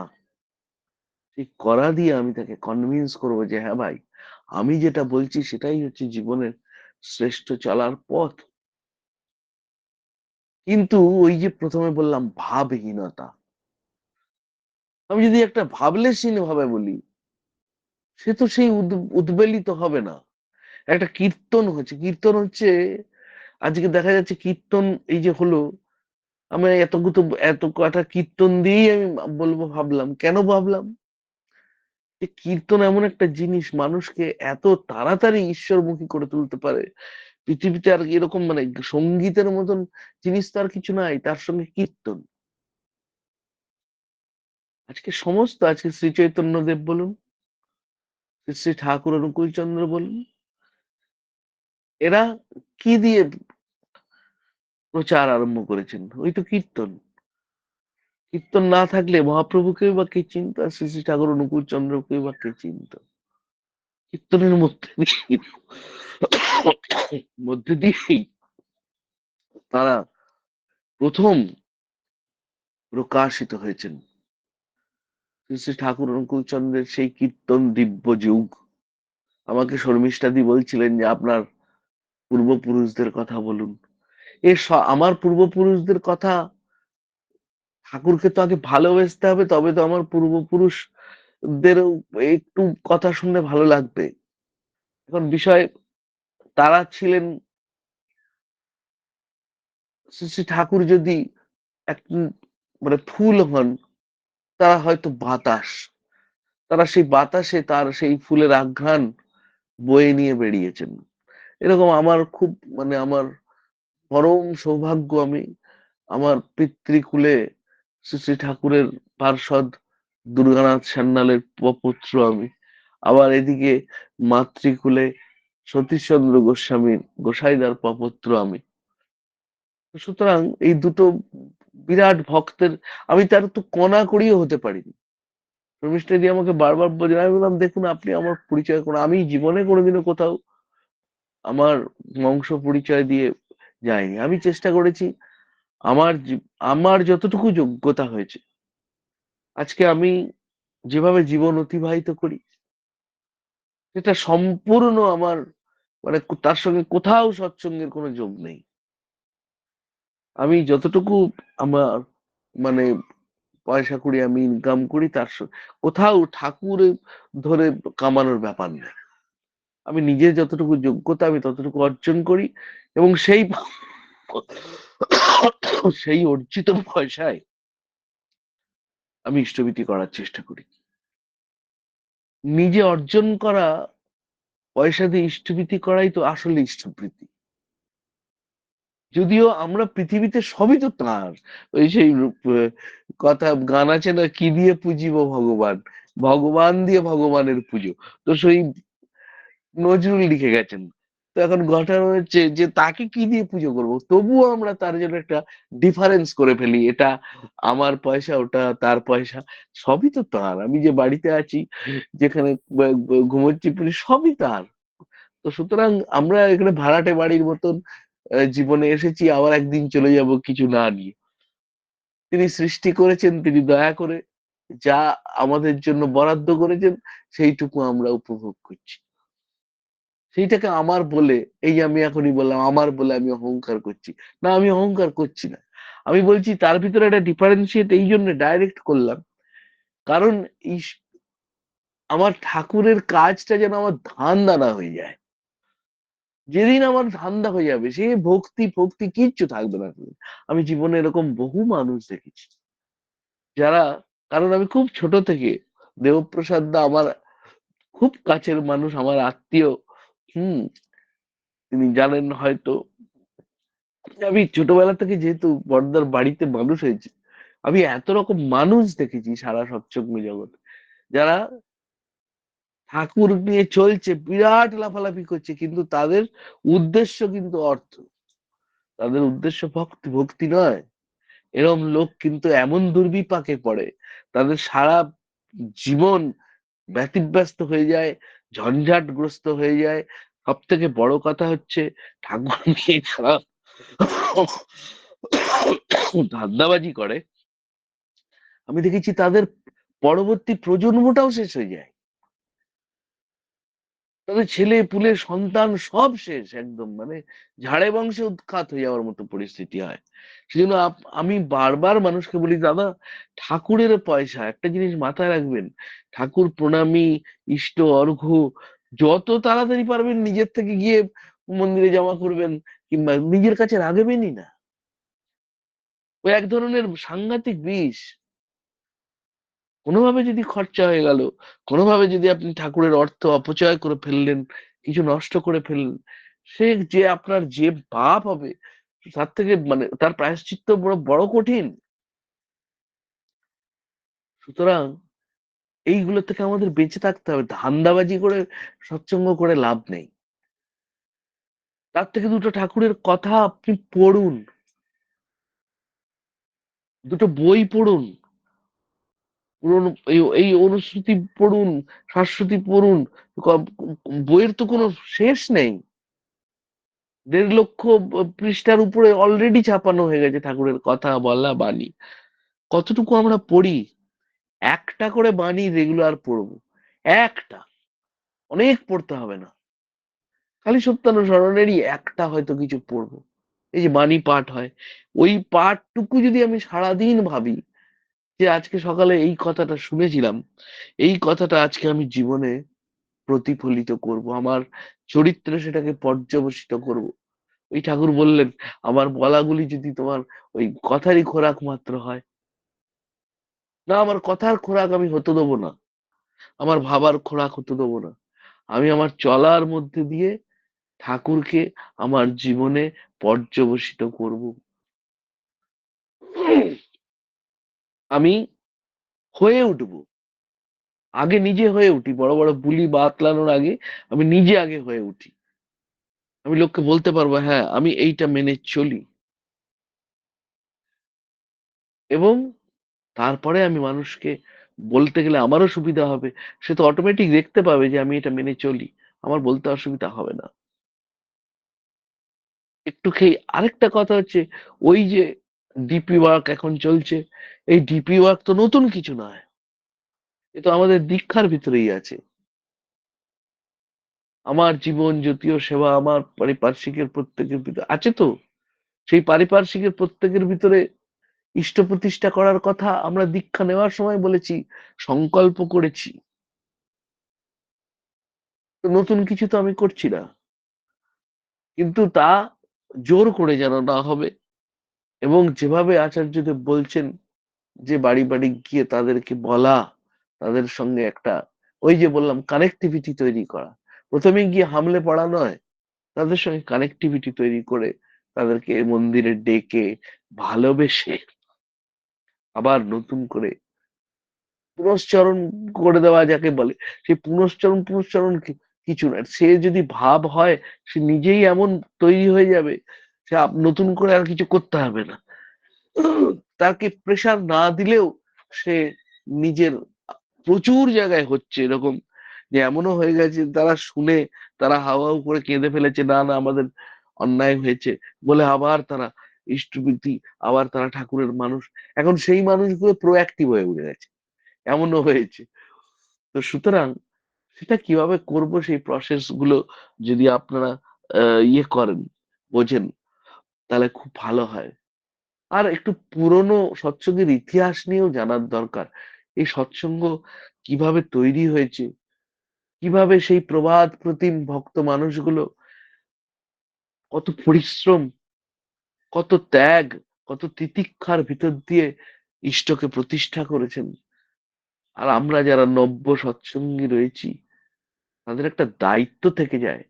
সেই করা দিয়ে আমি তাকে কনভিন্স করব যে হ্যাঁ ভাই, আমি যেটা বলছি সেটাই হচ্ছে জীবনের শ্রেষ্ঠ চলার পথ। কিন্তু ওই যে প্রথমে বললাম ভাবহীনতা, আমি যদি একটা ভাবলেশহীন ভাবে বলি, সে তো সেই উদ্বেলিত হবে না। একটা কীর্তন হচ্ছে, কীর্তন হচ্ছে, আজকে দেখা যাচ্ছে কীর্তন এই যে হলো, আমি এত কটা কীর্তন দিয়েই আমি বলবো, ভাবলাম কেন ভাবলাম, যে কীর্তন এমন একটা জিনিস মানুষকে এত তাড়াতাড়ি ঈশ্বরমুখী করে তুলতে পারে। পৃথিবীতে আর এরকম মানে সঙ্গীতের মতন জিনিস তো আর কিছু নাই, তার সঙ্গে কীর্তন। আজকে শ্রী চৈতন্য দেব বলুন, শ্রী শ্রী ঠাকুর অনুকূল চন্দ্র বলুন, এরা কি দিয়ে প্রচার আরম্ভ করেছেন? ওই তো কীর্তন। কীর্তন না থাকলে মহাপ্রভুকেও বা কে চিনত, আর শ্রী শ্রী ঠাকুর অনুকূল চন্দ্রকেও বা কে চিনত? কীর্তনের মধ্যে দিয়েই তারা প্রথম প্রকাশিত হয়েছেন। শ্রী শ্রী ঠাকুর অনুকূল চন্দ্রের সেই কীর্তন দিব্য যুগ, আমাকে শর্মিষ্ঠাদি বলছিলেন যে আপনার পূর্বপুরুষদের কথা বলুন। আমার পূর্বপুরুষদের কথা, ঠাকুরকে তো আগে ভালোবাসতে হবে, তবে তো আমার পূর্বপুরুষদের একটু কথা শুনলে ভালো লাগবে। এখন বিষয়, তারা ছিলেন, শ্রী শ্রী ঠাকুর যদি এক মানে ফুল হন, তারা হয়তো বাতাস, তারা সেই বাতাসে তার সেই ফুলের আঘ্রাণ বয়ে নিয়ে বেরিয়েছেন। এরকম আমার খুব আমার পরম সৌভাগ্য, আমি আমার পিতৃকুলে শ্রী শ্রী ঠাকুরের পার্ষদ দুর্গানাথ সান্যালের পুত্র আমি, আবার এদিকে মাতৃকুলে সতীশচন্দ্র গোস্বামী গোসাইদার পপুত্র আমি। সুতরাং এই দুটো বিরাট ভক্তের আমি তার তো কণা করিও হতে পারিনি। রমেশটাদি আমাকে বারবার বলে, আমি বললাম দেখুন আপনি আমার পরিচয় করুন, আমি জীবনে কোনোদিনও কোথাও আমার বংশ পরিচয় দিয়ে যাইনি। আমি চেষ্টা করেছি আমার যতটুকু যোগ্যতা হয়েছে, আজকে আমি যেভাবে জীবন অতিবাহিত করি সেটা সম্পূর্ণ আমার তার সঙ্গে কোথাও সৎসঙ্গের কোনো যোগ নেই। আমি যতটুকু আমার মানে পয়সা করি, আমি ইনকাম করি, কোথাও ঠাকুর ধরে কামানোর ব্যাপার নেই। আমি নিজের যতটুকু যোগ্যতা আমি ততটুকু অর্জন করি, এবং সেই অর্জিত পয়সায় আমি ইষ্টভীতি করার চেষ্টা করি। নিজে অর্জন করা পয়সা দিয়ে ইষ্টভীতি করাই তো আসলে ইষ্টভীতি। যদিও আমরা পৃথিবীতে সবই তো তাঁর, ওই সেই কথা গান আছে না, কি দিয়ে পুজিব ভগবান, ভগবান দিয়ে ভগবানের পুজো। তো সেই নজরুল লিখে গেছেন। তো এখন ঘটনা হচ্ছে যে তাকে কি দিয়ে পুজো করব, তবুও আমরা তার জন্য একটা ডিফারেন্স করে ফেলি, এটা আমার পয়সা, ওটা তার পয়সা। সবই তো তার, আমি যে বাড়িতে আছি, যেখানে ঘুমোচ্ছি সবই তার। তো সুতরাং আমরা এখানে ভাড়াটে বাড়ির মতন জীবনে এসেছি, আবার একদিন চলে যাব কিছু না নিয়ে। তিনি সৃষ্টি করেছেন, তিনি দয়া করে যা আমাদের জন্য বরাদ্দ করেছেন সেইটুকু আমরা উপভোগ করছি। সেইটাকে আমার বলে, এই যে আমি এখনই বললাম আমার বলে আমি অহংকার করছি না, আমি অহংকার করছি না। আমি বলছি তার ভিতরে একটা ডিফারেন্সিয়েট এই জন্য ডাইরেক্ট করলাম, কারণ আমার ঠাকুরের কাজটা যেন আমার ধান্দা না হয়ে যায়। যেদিন আমার ধান্দা হয়ে যাবে, সে ভক্তি ভক্তি কিচ্ছু থাকবে না। আমি জীবনে এরকম বহু মানুষ দেখেছি যারা, কারণ আমি খুব ছোট থেকে, দেবপ্রসাদ দা আমার খুব কাছের মানুষ, আমার আত্মীয়। হুম, তিনি জানেন হয়তো, আমি ছোটবেলা থেকে যেহেতু বড়দার বাড়িতে মানুষ হয়েছি, আমি এত রকম মানুষ দেখেছি সারা সৎসঙ্গ জগৎ, যারা ঠাকুর নিয়ে চলছে, বিরাট লাফালাফি করছে, কিন্তু তাদের উদ্দেশ্য কিন্তু অর্থ, তাদের উদ্দেশ্য ভক্তি ভক্তি নয়। এরম লোক কিন্তু এমন দুর্বিপাকে পড়ে, তাদের সারা জীবন ব্যতিব্যস্ত হয়ে যায়, ঝঞ্ঝাটগ্রস্ত হয়ে যায়। সব থেকে বড় কথা হচ্ছে ঠাকুর নিয়ে যারা ধান্দাবাজি করে, আমি দেখেছি তাদের পরবর্তী প্রজন্মটাও শেষ হয়ে যায়, তাদের ছেলে পুলে সন্তান সব শেষ, একদম ঝাড়ে বংশে উৎখাত হয়ে যাওয়ার মতো পরিস্থিতি হয়। সেজন্য আমি বারবার মানুষকে বলি, দাদা ঠাকুরের পয়সা, একটা জিনিস মাথায় রাখবেন, ঠাকুর প্রণামী, ইষ্ট অর্ঘ্য যত তাড়াতাড়ি পারবেন নিজের থেকে গিয়ে মন্দিরে জমা করবেন, কিংবা নিজের কাছে রাখবেনই না। ওই এক ধরনের সাংঘাতিক বিষ। কোনোভাবে যদি খরচা হয়ে গেল, কোনোভাবে যদি আপনি ঠাকুরের অর্থ অপচয় করে ফেললেন, কিছু নষ্ট করে ফেললেন, সে যে আপনার যে পাপ হবে, তার থেকে তার প্রায়শ্চিত্ত বড় বড় কঠিন। সুতরাং এইগুলো থেকে আমাদের বেঁচে থাকতে হবে। ধান্দাবাজি করে সৎসঙ্গ করে লাভ নেই। তার থেকে দুটো ঠাকুরের কথা আপনি পড়ুন, দুটো বই পড়ুন, পুরনো এই অনুশ্রুতি পড়ুন, শাশ্বতী পড়ুন। বইয়ের তো কোনো শেষ নেই। 1.5 লক্ষ পৃষ্ঠার উপরে অলরেডি ছাপানো হয়ে গেছে ঠাকুরের কথা বলা বাণী। কতটুকু আমরা পড়ি? একটা করে বাণী রেগুলার পড়বো, একটা। অনেক পড়তে হবে না, খালি সত্যানুসরণেরই একটা হয়তো কিছু পড়বো। এই যে বাণী পাঠ হয়, ওই পাঠটুকু যদি আমি সারাদিন ভাবি যে আজকে সকালে এই কথাটা শুনেছিলাম, এই কথাটা আজকে আমি জীবনে প্রতিফলিত করব, আমার চরিত্রে সেটাকে পর্যবসিত করব। ওই ঠাকুর বললেন, আমার বলাগুলি যদি তোমার ওই কথারই খোরাক মাত্র হয়, না আমার কথার খোরাক আমি হতে দেবো না, আমার ভাবার খোরাক হতে দেবো না, আমি আমার চলার মধ্যে দিয়ে ঠাকুরকে আমার জীবনে পর্যবসিত করব। আমি হয়ে উঠবো, আগে নিজে হয়ে উঠি, বড় বড় বুলি বাতলানোর আগে আমি নিজে আগে হয়ে উঠি। আমি লোককে বলতে পারবো, হ্যাঁ আমি এইটা মেনে চলি, এবং তারপরে আমি মানুষকে বলতে গেলে আমারও সুবিধা হবে। সে তো অটোমেটিক দেখতে পাবে যে আমি এটা মেনে চলি, আমার বলতে অসুবিধা হবে না। একটু খেয়ে আরেকটা কথা হচ্ছে, ওই যে ডিপি ওয়ার্ক এখন চলছে, এই ডিপি ওয়ার্ক তো নতুন কিছু নয়, এ তো আমাদের দীক্ষার ভিতরেই আছে। আমার জীবন জ্যোতিও সেবা আমার পারিপার্শ্বিকের প্রত্যেকের ভিতরে আছে তো, সেই পারিপার্শ্বিকের প্রত্যেকের ভিতরে ইষ্ট প্রতিষ্ঠা করার কথা আমরা দীক্ষা নেওয়ার সময় বলেছি, সংকল্প করেছি। তো নতুন কিছু তো আমি করছি না, কিন্তু তা জোর করে যেন না হবে। এবং যেভাবে আচার্যদেব বলছেন যে বাড়ি বাড়ি গিয়ে তাদেরকে বলা, তাদের সঙ্গে একটা ওই যে বললাম কানেক্টিভিটি তৈরি করা, প্রথমে গিয়ে হামলে পড়া নয়, তাদের সঙ্গে কানেক্টিভিটি তৈরি করে তাদেরকে মন্দিরে ডেকে ভালোবেসে আবার নতুন করে পুনশ্চরণ করে দেওয়া যাকে বলে, সেই পুনশ্চরণ পুনশ্চরণ কিছু না, সে যদি ভাব হয় সে নিজেই এমন তৈরি হয়ে যাবে, সে নতুন করে আর কিছু করতে হবে না। তাকে প্রেসার না দিলেও সে নিজের প্রচুর জায়গায় হচ্ছে এরকম, যে এমনও হয়ে গেছে তারা শুনে তারা হাওয়াও করে কেঁদে ফেলেছে, না না আমাদের অন্যায় হয়েছে বলে, আবার তারা ইষ্টভীতি, আবার তারা ঠাকুরের মানুষ, এখন সেই মানুষগুলো প্রোঅ্যাক্টিভ হয়ে উঠে গেছে, এমনও হয়েছে। তো সুতরাং সেটা কিভাবে করব, সেই প্রসেস গুলো যদি আপনারা ইয়ে করেন, বোঝেন, তাহলে খুব ভালো হয়। আর একটু পুরনো সৎসঙ্গের ইতিহাস নিয়েও জানার দরকার, এই সৎসঙ্গ কিভাবে তৈরি হয়েছে, কিভাবে সেই প্রবাদ প্রতিম ভক্ত মানুষগুলো কত পরিশ্রম, কত ত্যাগ, কত তিতিক্ষার ভিতর দিয়ে ইষ্টকে প্রতিষ্ঠা করেছেন। আর আমরা যারা নব্য সৎসঙ্গী রয়েছি, তাদের একটা দায়িত্ব থেকে যায়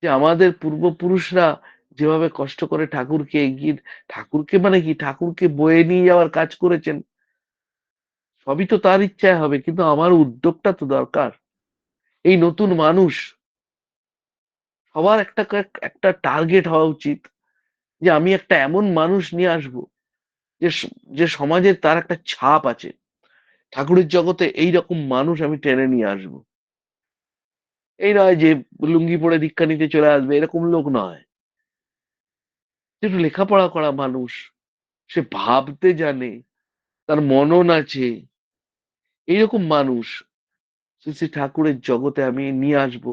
যে আমাদের পূর্বপুরুষরা যেভাবে কষ্ট করে ঠাকুরকে এগিয়ে, ঠাকুরকে মানে কি, ঠাকুরকে বয়ে নিয়ে যাওয়ার কাজ করেছেন, সবই তো তার ইচ্ছায় হবে, কিন্তু আমার উদ্যোগটা তো দরকার। এই নতুন মানুষ সবার একটা একটা টার্গেট হওয়া উচিত, যে আমি একটা এমন মানুষ নিয়ে আসব যে যে সমাজে তার একটা ছাপ আছে, ঠাকুরের জগতে এইরকম মানুষ আমি টেনে নিয়ে আসব। এই নয় যে লুঙ্গি পরে দীক্ষা নিতে চলে আসবে, এরকম লোক নয়, সে একটু লেখাপড়া করা মানুষ, সে ভাবতে জানে, তার মনন আছে, এইরকম মানুষ শ্রী শ্রী ঠাকুরের জগতে আমি নিয়ে আসব।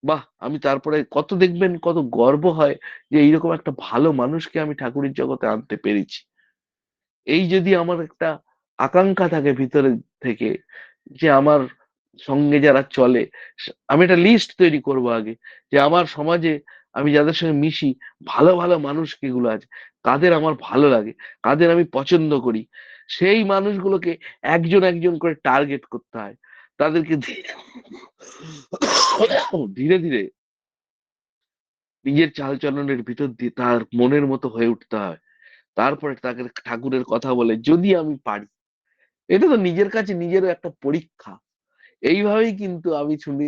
বাহ, আমি তারপরে কত দেখবেন কত গর্ব হয় যে এইরকম একটা ভালো মানুষকে আমি ঠাকুরের জগতে আনতে পেরেছি। এই যদি আমার একটা আকাঙ্ক্ষা থাকে ভিতরে থেকে, যে আমার সঙ্গে যারা চলে, আমি একটা লিস্ট তৈরি করব আগে, যে আমার সমাজে আমি যাদের সঙ্গে মিশি, ভালো ভালো মানুষ কিগুলো আছে, কাদের আমার ভালো লাগে, কাদের আমি পছন্দ করি, সেই মানুষগুলোকে একজন একজন করে টার্গেট করতে হয়, তাদেরকে ধীরে ধীরে নিজের চালচলনের ভিতর দিয়ে তার মনের মতো হয়ে উঠতে হয়। তারপরে তাকে ঠাকুরের কথা বলে যদি আমি পারি, এটা তো নিজের কাছে নিজেরও একটা পরীক্ষা। এইভাবেই কিন্তু আমি শুনি,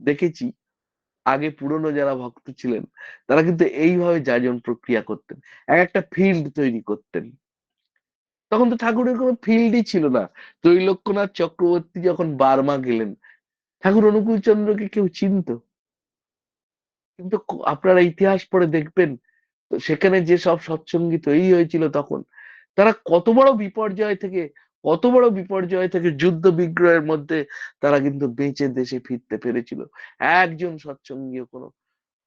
দেখেছি আগে পুরনো যারা ভক্ত ছিলেন, তারা কিন্তু এইভাবে যাজন প্রক্রিয়া করতেন, এক একটা ফিল্ড তৈরি করতেন। তখন তো ঠাকুরের কোনো ফিল্ডই ছিল না। ত্রৈলোক্যনাথ চক্রবর্তী যখন বার্মা গেলেন, ঠাকুর অনুকূল চন্দ্রকে কেউ চিনতো? কিন্তু আপনারা ইতিহাস পড়ে দেখবেন, তো সেখানে যে সব সৎসঙ্গী তৈরি হয়েছিল তখন, তারা কত বড় বিপর্যয় থেকে কত বড় বিপর্যয় থেকে যুদ্ধ বিগ্রহের মধ্যে তারা কিন্তু বেঁচে দেশে ফিরতে পেরেছিল। একজন সৎসঙ্গীও কোনো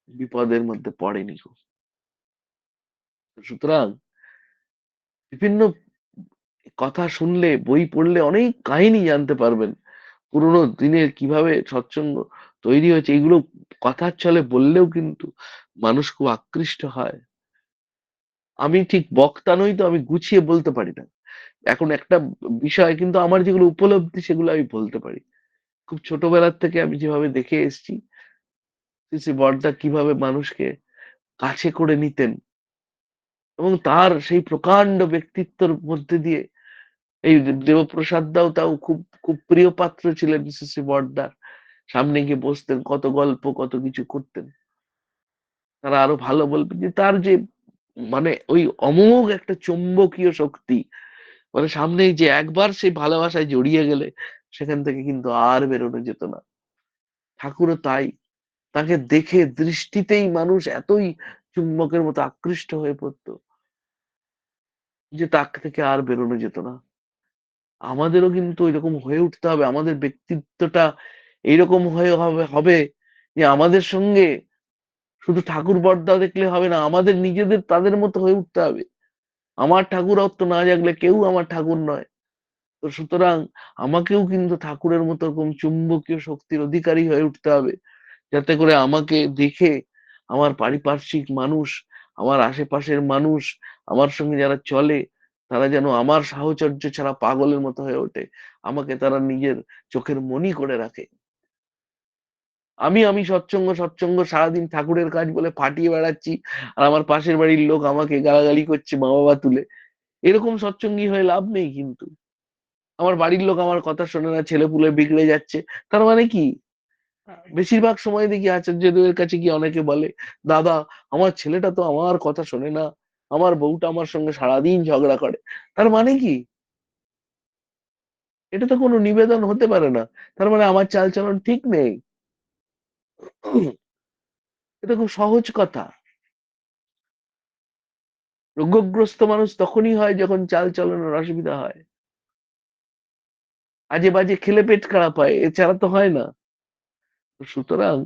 বিপদের মধ্যে পড়েনি। সুতরাং বিভিন্ন কথা শুনলে, বই পড়লে অনেক কাহিনী জানতে পারবেন। পুরোনো দিনের কিভাবে সৎসঙ্গ তৈরি হয়েছে, এগুলো কথার ছলে বললেও কিন্তু মানুষ খুব আকৃষ্ট হয়। আমি ঠিক বক্তা নই, তো আমি গুছিয়ে বলতে পারি না এখন একটা বিষয়, কিন্তু আমার যেগুলো উপলব্ধি সেগুলো আমি বলতে পারি। খুব ছোটবেলার থেকে আমি যেভাবে দেখে এসেছি শ্রী বড়দা কিভাবে মানুষকে কাছে করে নিতেন, এবং তার সেই প্রকাণ্ড ব্যক্তিত্বের মধ্যে দিয়ে এই দেবপ্রসাদ দাও তাও খুব খুব প্রিয় পাত্র ছিলেন শ্রী বড়দার। সামনে গিয়ে বসতেন, কত গল্প কত কিছু করতেন। তারা আরো ভালো বলবেন যে তার যে মানে ওই অমোঘ একটা চৌম্বকীয় শক্তি, মানে সামনেই যে একবার সেই ভালোবাসায় জড়িয়ে গেলে সেখান থেকে কিন্তু আর বেরোনো যেত না। ঠাকুরও তাই, তাকে দেখে দৃষ্টিতেই মানুষ এতই চুম্বকের মতো আকৃষ্ট হয়ে পড়তো যে তাক থেকে আর বেরোনো যেত না। আমাদেরও কিন্তু এরকম হয়ে উঠতে হবে, আমাদের ব্যক্তিত্বটা এইরকম হয়ে হবে যে আমাদের সঙ্গে শুধু ঠাকুর বড়দা দেখলে হবে না, আমাদের নিজেদের তাদের মতো হয়ে উঠতে হবে। আমার ঠাকুরত্ব না জাগলে কেউ আমার ঠাকুর নয়। তো সুতরাং আমাকেও কিন্তু ঠাকুরের মতো এরকম চুম্বকীয় শক্তির অধিকারী হয়ে উঠতে হবে, যাতে করে আমাকে দেখে আমার পারিপার্শ্বিক মানুষ, আমার আশেপাশের মানুষ, আমার সঙ্গে যারা চলে, তারা যেন আমার সাহচর্য ছাড়া পাগলের মতো হয়ে ওঠে, আমাকে তারা নিজের চোখের মণি করে রাখে। আমি আমি সৎসঙ্গ সৎসঙ্গ সারাদিন ঠাকুরের কাজ বলে ফাটিয়ে বেড়াচ্ছি, আর আমার পাশের বাড়ির লোক আমাকে গালাগালি করছে মা বাবা তুলে। এরকম সৎসঙ্গী হয়ে লাভ নেই কিন্তু। আমার বাড়ির লোক আমার কথা শোনে না, ছেলে পুলে বিগড়ে যাচ্ছে, তার মানে কি? বেশিরভাগ সময় দেখি আচার্যদের কাছে গিয়ে অনেকে বলে, দাদা আমার ছেলেটা তো আমার কথা শোনে না, আমার বউটা আমার সঙ্গে সারাদিন ঝগড়া করে। তার মানে কি? এটা তো কোনো নিবেদন হতে পারে না। তার মানে আমার চালচলন ঠিক নেই। এটা খুব সহজ কথা। রোগগ্রস্ত মানুষ তখনই হয় যখন চাল চলনের অসুবিধা হয়, আজে বাজে খেলে পেট খারাপ হয়, এছাড়া তো হয় না। তো সুতরাং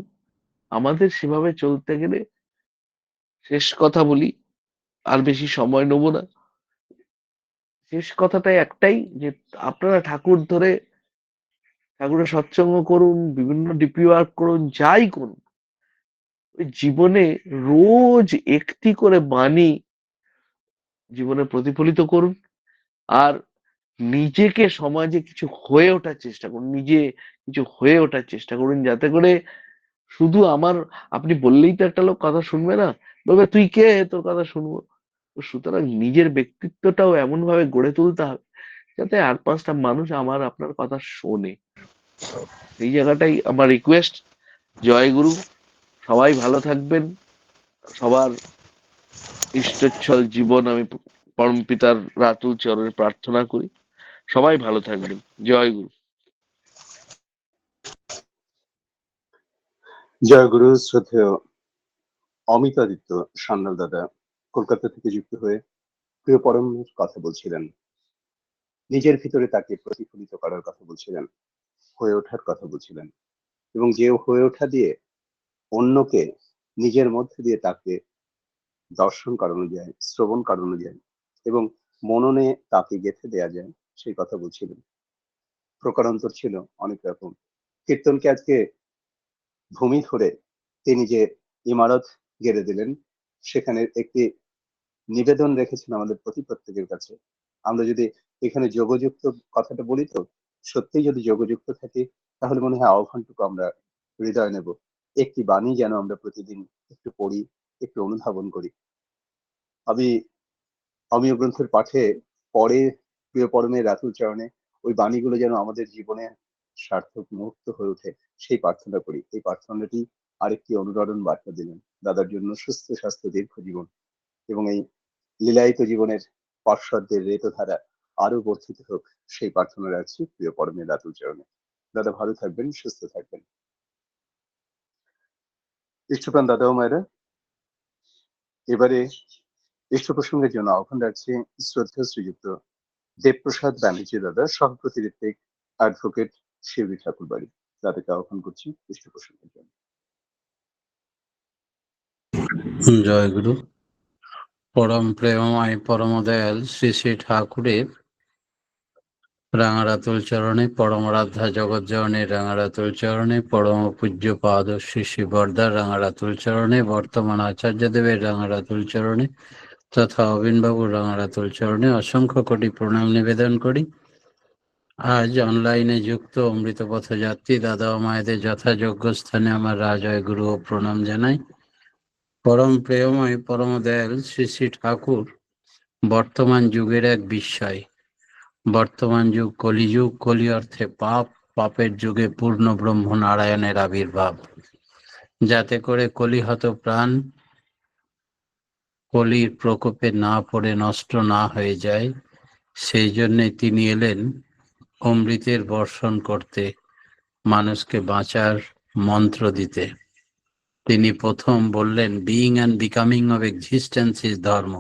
আমাদের সেভাবে চলতে গেলে, শেষ কথা বলি, আর বেশি সময় নেব না, শেষ কথাটাই একটাই যে আপনারা ঠাকুর ধরে ঠাকুরের সৎসঙ্গ করুন, বিভিন্ন ডিপি ওয়ার্ক করুন, যাই করুন, ওই জীবনে রোজ একটি করে বাণী জীবনে প্রতিফলিত করুন। আর নিজেকে সমাজে কিছু হয়ে ওঠার চেষ্টা করুন, নিজে কিছু হয়ে ওঠার চেষ্টা করুন, যাতে করে শুধু আমার, আপনি বললেই তো একটা লোক কথা শুনবে না, বলবে তুই কে তোর কথা শুনবো। তো সুতরাং নিজের ব্যক্তিত্বটাও এমন ভাবে গড়ে তুলতে হবে যাতে আর পাঁচটা মানুষ আমার আপনার কথা শোনে। এই জায়গাটাই আমার রিকোয়েস্ট। জয় গুরু, সবাই ভালো থাকবেন। সবার ইষ্টচ্ছল জীবন আমি পরম পিতার রাতুল চরণে প্রার্থনা করি। সবাই ভালো থাকবেন। জয় গুরু। জয় গুরু। শ্রদ্ধেয় অমিতাদিত্য সান্যাল দাদা কলকাতা থেকে যুক্ত হয়ে প্রিয় পরমের কথা বলছিলেন, নিজের ভিতরে তাকে প্রতিফলিত করার কথা বলছিলেন, হয়ে ওঠার কথা বলছিলেন, এবং যে হয়ে ওঠা দিয়ে অন্যকে নিজের মধ্যে দিয়ে তাকে দর্শন করানো যায়, শ্রবণ করানো যায়, এবং মননে তাকে গেঁথে দেয়া যায়, সেই কথা বলছিলেন। প্রকারান্তর ছিল অনেক রকম। কীর্তনকে আজকে ভূমি ধরে তিনি যে ইমারত গেড়ে দিলেন, সেখানে একটি নিবেদন রেখেছেন আমাদের প্রতি প্রত্যেকের কাছে। আমরা যদি এখানে যোগযুক্ত কথাটা বলি, তো সত্যিই যদি যোগযুক্ত থাকি, তাহলে মনে হয় আহ্বানটুকু আমরা হৃদয় নেব। একটি বাণী যেন আমরা প্রতিদিন একটু পড়ি, একটু অনুধাবন করি। আমি অমীয় গ্রন্থের পাঠে পরে প্রিয় পরমের রাতুল চরণে ওই বাণীগুলো যেন আমাদের জীবনে সার্থক মুহূর্ত হয়ে ওঠে, সেই প্রার্থনা করি। এই প্রার্থনাটি আরেকটি অনুরণন বার্তা দিলেন দাদার জন্য সুস্থ স্বাস্থ্য দীর্ঘ জীবন, এবং এই লীলায়িত জীবনের পার্শ্বদের রেতধারা আরো বর্ধিত হোক, সেই প্রার্থনা রাখছি প্রিয় পরমের রাতুল চরণে। দাদা ভালো থাকবেন, সুস্থ থাকবেন। ইষ্টপ্রাণ দাদা ও মায়েরা, এবারে ইষ্ট প্রসঙ্গের জন্য আহ্বান রাখছি শ্রদ্ধা শ্রীযুক্ত দেবপ্রসাদ ব্যানার্জি দাদা, সহপ্রতিরক্ষিক অ্যাডভোকেট, শিউরি ঠাকুরবাড়ি, তাদেরকে আহ্বান করছি পৃষ্ঠপোষণের জন্য। জয় গুরু। পরম প্রেমময় পরম দয়াল শ্রী শ্রী ঠাকুরের রাঙারাতুল চরণে, পরম রাধা জগৎজনের রাঙারাতুল চরণে, পরম পূজ্য পাদ শ্রী শ্রী বরদার রাঙারাতুল চরণে, বর্তমান আচার্য দেবের রাঙারাতুল চরণে তথা অবিনবাবুর রাঙারাতুল চরণে অসংখ্য কোটি প্রণাম নিবেদন করি। আজ অনলাইনে যুক্ত অমৃত পথযাত্রী দাদা ও মায়েদের যথাযোগ্য স্থানে আমার রাজয় গুরু ও প্রণাম জানাই। পরম প্রেমময় পরম দয়াল শ্রী শ্রী ঠাকুর বর্তমান যুগের এক বিস্ময়। বর্তমান যুগ কলিযুগ, কলি অর্থে পাপ, পাপের যুগে পূর্ণ ব্রহ্ম নারায়ণের আবির্ভাব, যাতে করে কলিহত প্রাণ কলির প্রকোপে না পড়ে নষ্ট না হয়ে যায়। সেই জন্যে তিনি এলেন অমৃতের বর্ষণ করতে, মানুষকে বাঁচার মন্ত্র দিতে। তিনি প্রথম বললেন, being and becoming of existence is ধর্ম।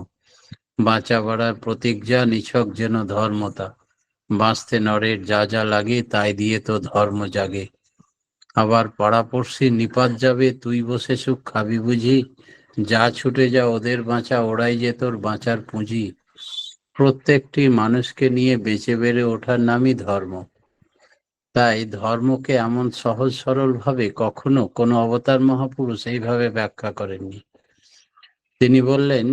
বাঁচা বাড়ার প্রতিজ্ঞা নিছক যেন ধর্মতা। বাঁচতে নরের যা যা লাগে তাই দিয়ে তো ধর্ম জাগে। আবার পাড়াপড়শি নিপাত যাবে, তুই বসে সুখ খাবি বুঝি। যা ছুটে যা ওদের বাঁচা, ওরাই যে তোর বাঁচার পুঁজি। প্রত্যেকটি মানুষকে নিয়ে বেঁচে বেড়ে ওঠার নামই ধর্ম। তাই ধর্মকে এমন সহজ সরল ভাবে কখনো কোনো অবতার মহাপুরুষ এইভাবে ব্যাখ্যা করেননি। তিনি বললেন,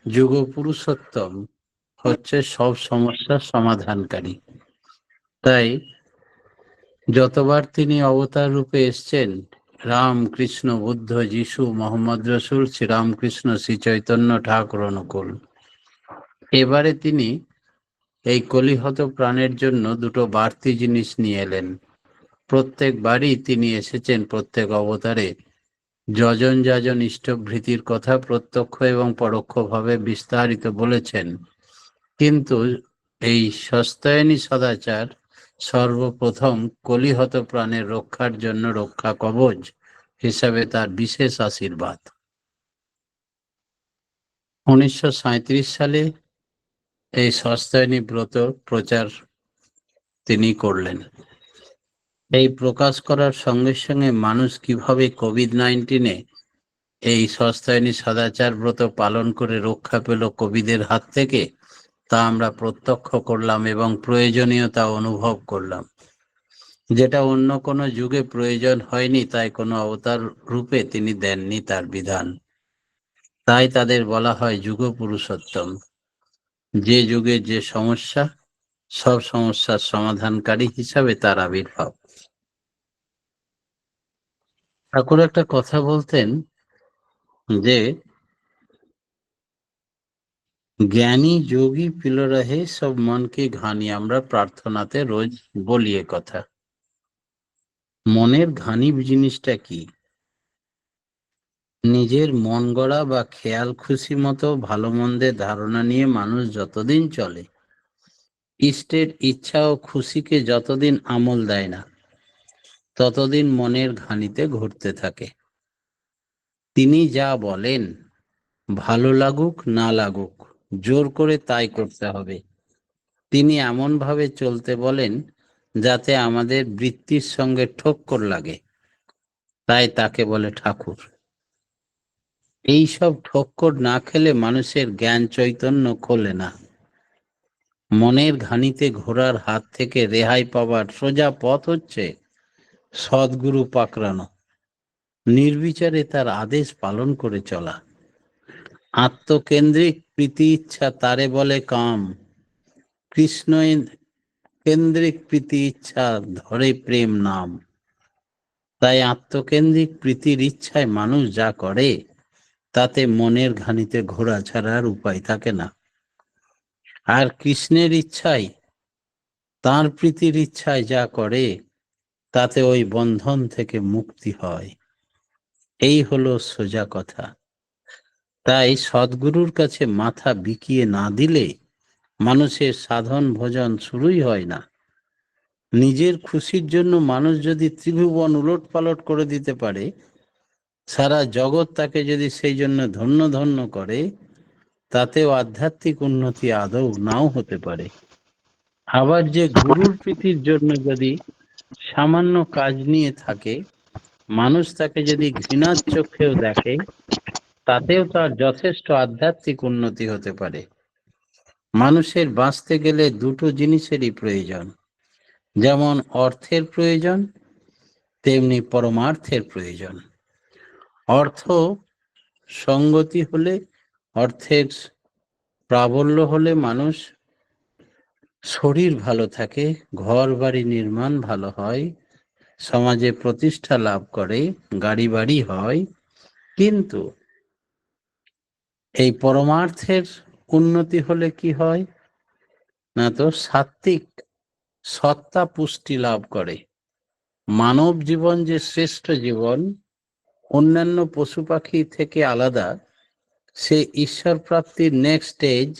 যুগ পুরুষোত্তম হচ্ছে সব সমস্যার সমাধানকারী। তাই যতবার তিনি অবতার রূপে এসছেন, রাম, কৃষ্ণ, বুদ্ধ, যিশু, মোহাম্মদ রসুল, শ্রীরামকৃষ্ণ, শ্রী চৈতন্য ঠাকুর অনুকূল, এবারে তিনি এই কলিহত প্রাণের জন্য দুটো বাড়তি জিনিস নিয়ে এলেন। প্রত্যেকবারই তিনি এসেছেন, প্রত্যেক অবতারে যজন যাজন ইষ্টভৃতির কথা প্রত্যক্ষ এবং পরোক্ষভাবে বিস্তারিত বলেছেন, কিন্তু এই সস্তায়নী সদাচার সর্বপ্রথম কলিহত প্রাণের রক্ষার জন্য রক্ষা কবচ হিসাবে তার বিশেষ আশীর্বাদ। 1937 সালে এই সস্তায়নী ব্রত প্রচার তিনি করলেন। এই প্রকাশ করার সঙ্গে সঙ্গে মানুষ কিভাবে কোভিড-19 এই সস্তায়নী সদাচার ব্রত পালন করে রক্ষা পেল কোভিডের হাত থেকে, তা আমরা প্রত্যক্ষ করলাম এবং প্রয়োজনীয়তা অনুভব করলাম, যেটা অন্য কোনো যুগে প্রয়োজন হয়নি। তাই কোনো অবতার রূপে তিনি দেননি তার বিধান। তাই তাদের বলা হয় যুগ পুরুষোত্তম। যে যুগে যে সমস্যা, সব সমস্যার সমাধানকারী হিসাবে তার আবির্ভাব। ঠাকুর একটা কথা বলতেন যে, জ্ঞানী যোগী পিল রহে সব মন কি ঘানি। আমরা প্রার্থনাতে রোজ বলি এ কথা। মনের ঘানি জিনিসটা কি? নিজের মন গড়া বা খেয়াল খুশি মতো ভালো মন্দের ধারণা নিয়ে মানুষ যতদিন চলে, ইষ্টের ইচ্ছা ও খুশিকে যতদিন আমল দেয় না, ততদিন মনের ঘানিতে ঘুরতে থাকে। তিনি যা বলেন, ভালো লাগুক না লাগুক, জোর করে তাই করতে হবে। তিনি এমন ভাবে চলতে বলেন যাতে আমাদের বৃত্তির সঙ্গে ঠক্কর লাগে, তাই তাকে বলে ঠাকুর। এইসব ঠক্কর না খেলে মানুষের জ্ঞান চৈতন্য খোলে না। মনের ঘানিতে ঘোরার হাত থেকে রেহাই পাবার সোজা পথ হচ্ছে সদ্গুরু পাকড়ানো, নির্বিচারে তার আদেশ পালন করে চলা। আত্মকেন্দ্রিক প্রীতি ইচ্ছা তারে বলে কাম, কৃষ্ণ কেন্দ্রিক প্রীতি ইচ্ছা ধরে প্রেম নাম। তাই আত্মকেন্দ্রিক প্রীতির ইচ্ছায় মানুষ যা করে, তাতে মনের ঘানিতে ঘোরা ছাড়া আর উপায় থাকে না। আর কৃষ্ণের ইচ্ছাই, তাঁর প্রীতির ইচ্ছায় যা করে, তাতে ওই বন্ধন থেকে মুক্তি হয়। এই হলো সোজা কথা। তাই সদ্গুরুর কাছে মাথা বিকিয়ে না দিলে মানুষের সাধন ভজন শুরুই হয় না। নিজের খুশির জন্য মানুষ যদি ত্রিভুবন উলট পালট করে দিতে পারে, সারা জগৎ তাকে যদি সেই জন্য ধন্য ধন্য করে, তাতেও আধ্যাত্মিক উন্নতি আদৌ নাও হতে পারে। আবার যে গুরুর প্রীতির জন্য যদি সামান্য কাজ নিয়ে থাকে, মানুষ তাকে যদি ঘৃণার চোখেও দেখে, তাতেও তার যথেষ্ট আধ্যাত্মিক উন্নতি হতে পারে। মানুষের বাঁচতে গেলে দুটো জিনিসেরই প্রয়োজন, যেমন অর্থের প্রয়োজন তেমনি পরমার্থের প্রয়োজন। অর্থ সঙ্গতি হলে, অর্থের প্রাবল্য হলে মানুষ শরীর ভালো থাকে, ঘর বাড়ি নির্মাণ ভালো হয়, সমাজে প্রতিষ্ঠা লাভ করে, গাড়ি বাড়ি হয়। কিন্তু এই পরমার্থের উন্নতি হলে কি হয় না, তো সাত্ত্বিক সত্তা পুষ্টি লাভ করে। মানব জীবন যে শ্রেষ্ঠ জীবন, অন্যান্য পশু পাখি থেকে আলাদা, সে ঈশ্বর প্রাপ্তির নেক্সট স্টেজ।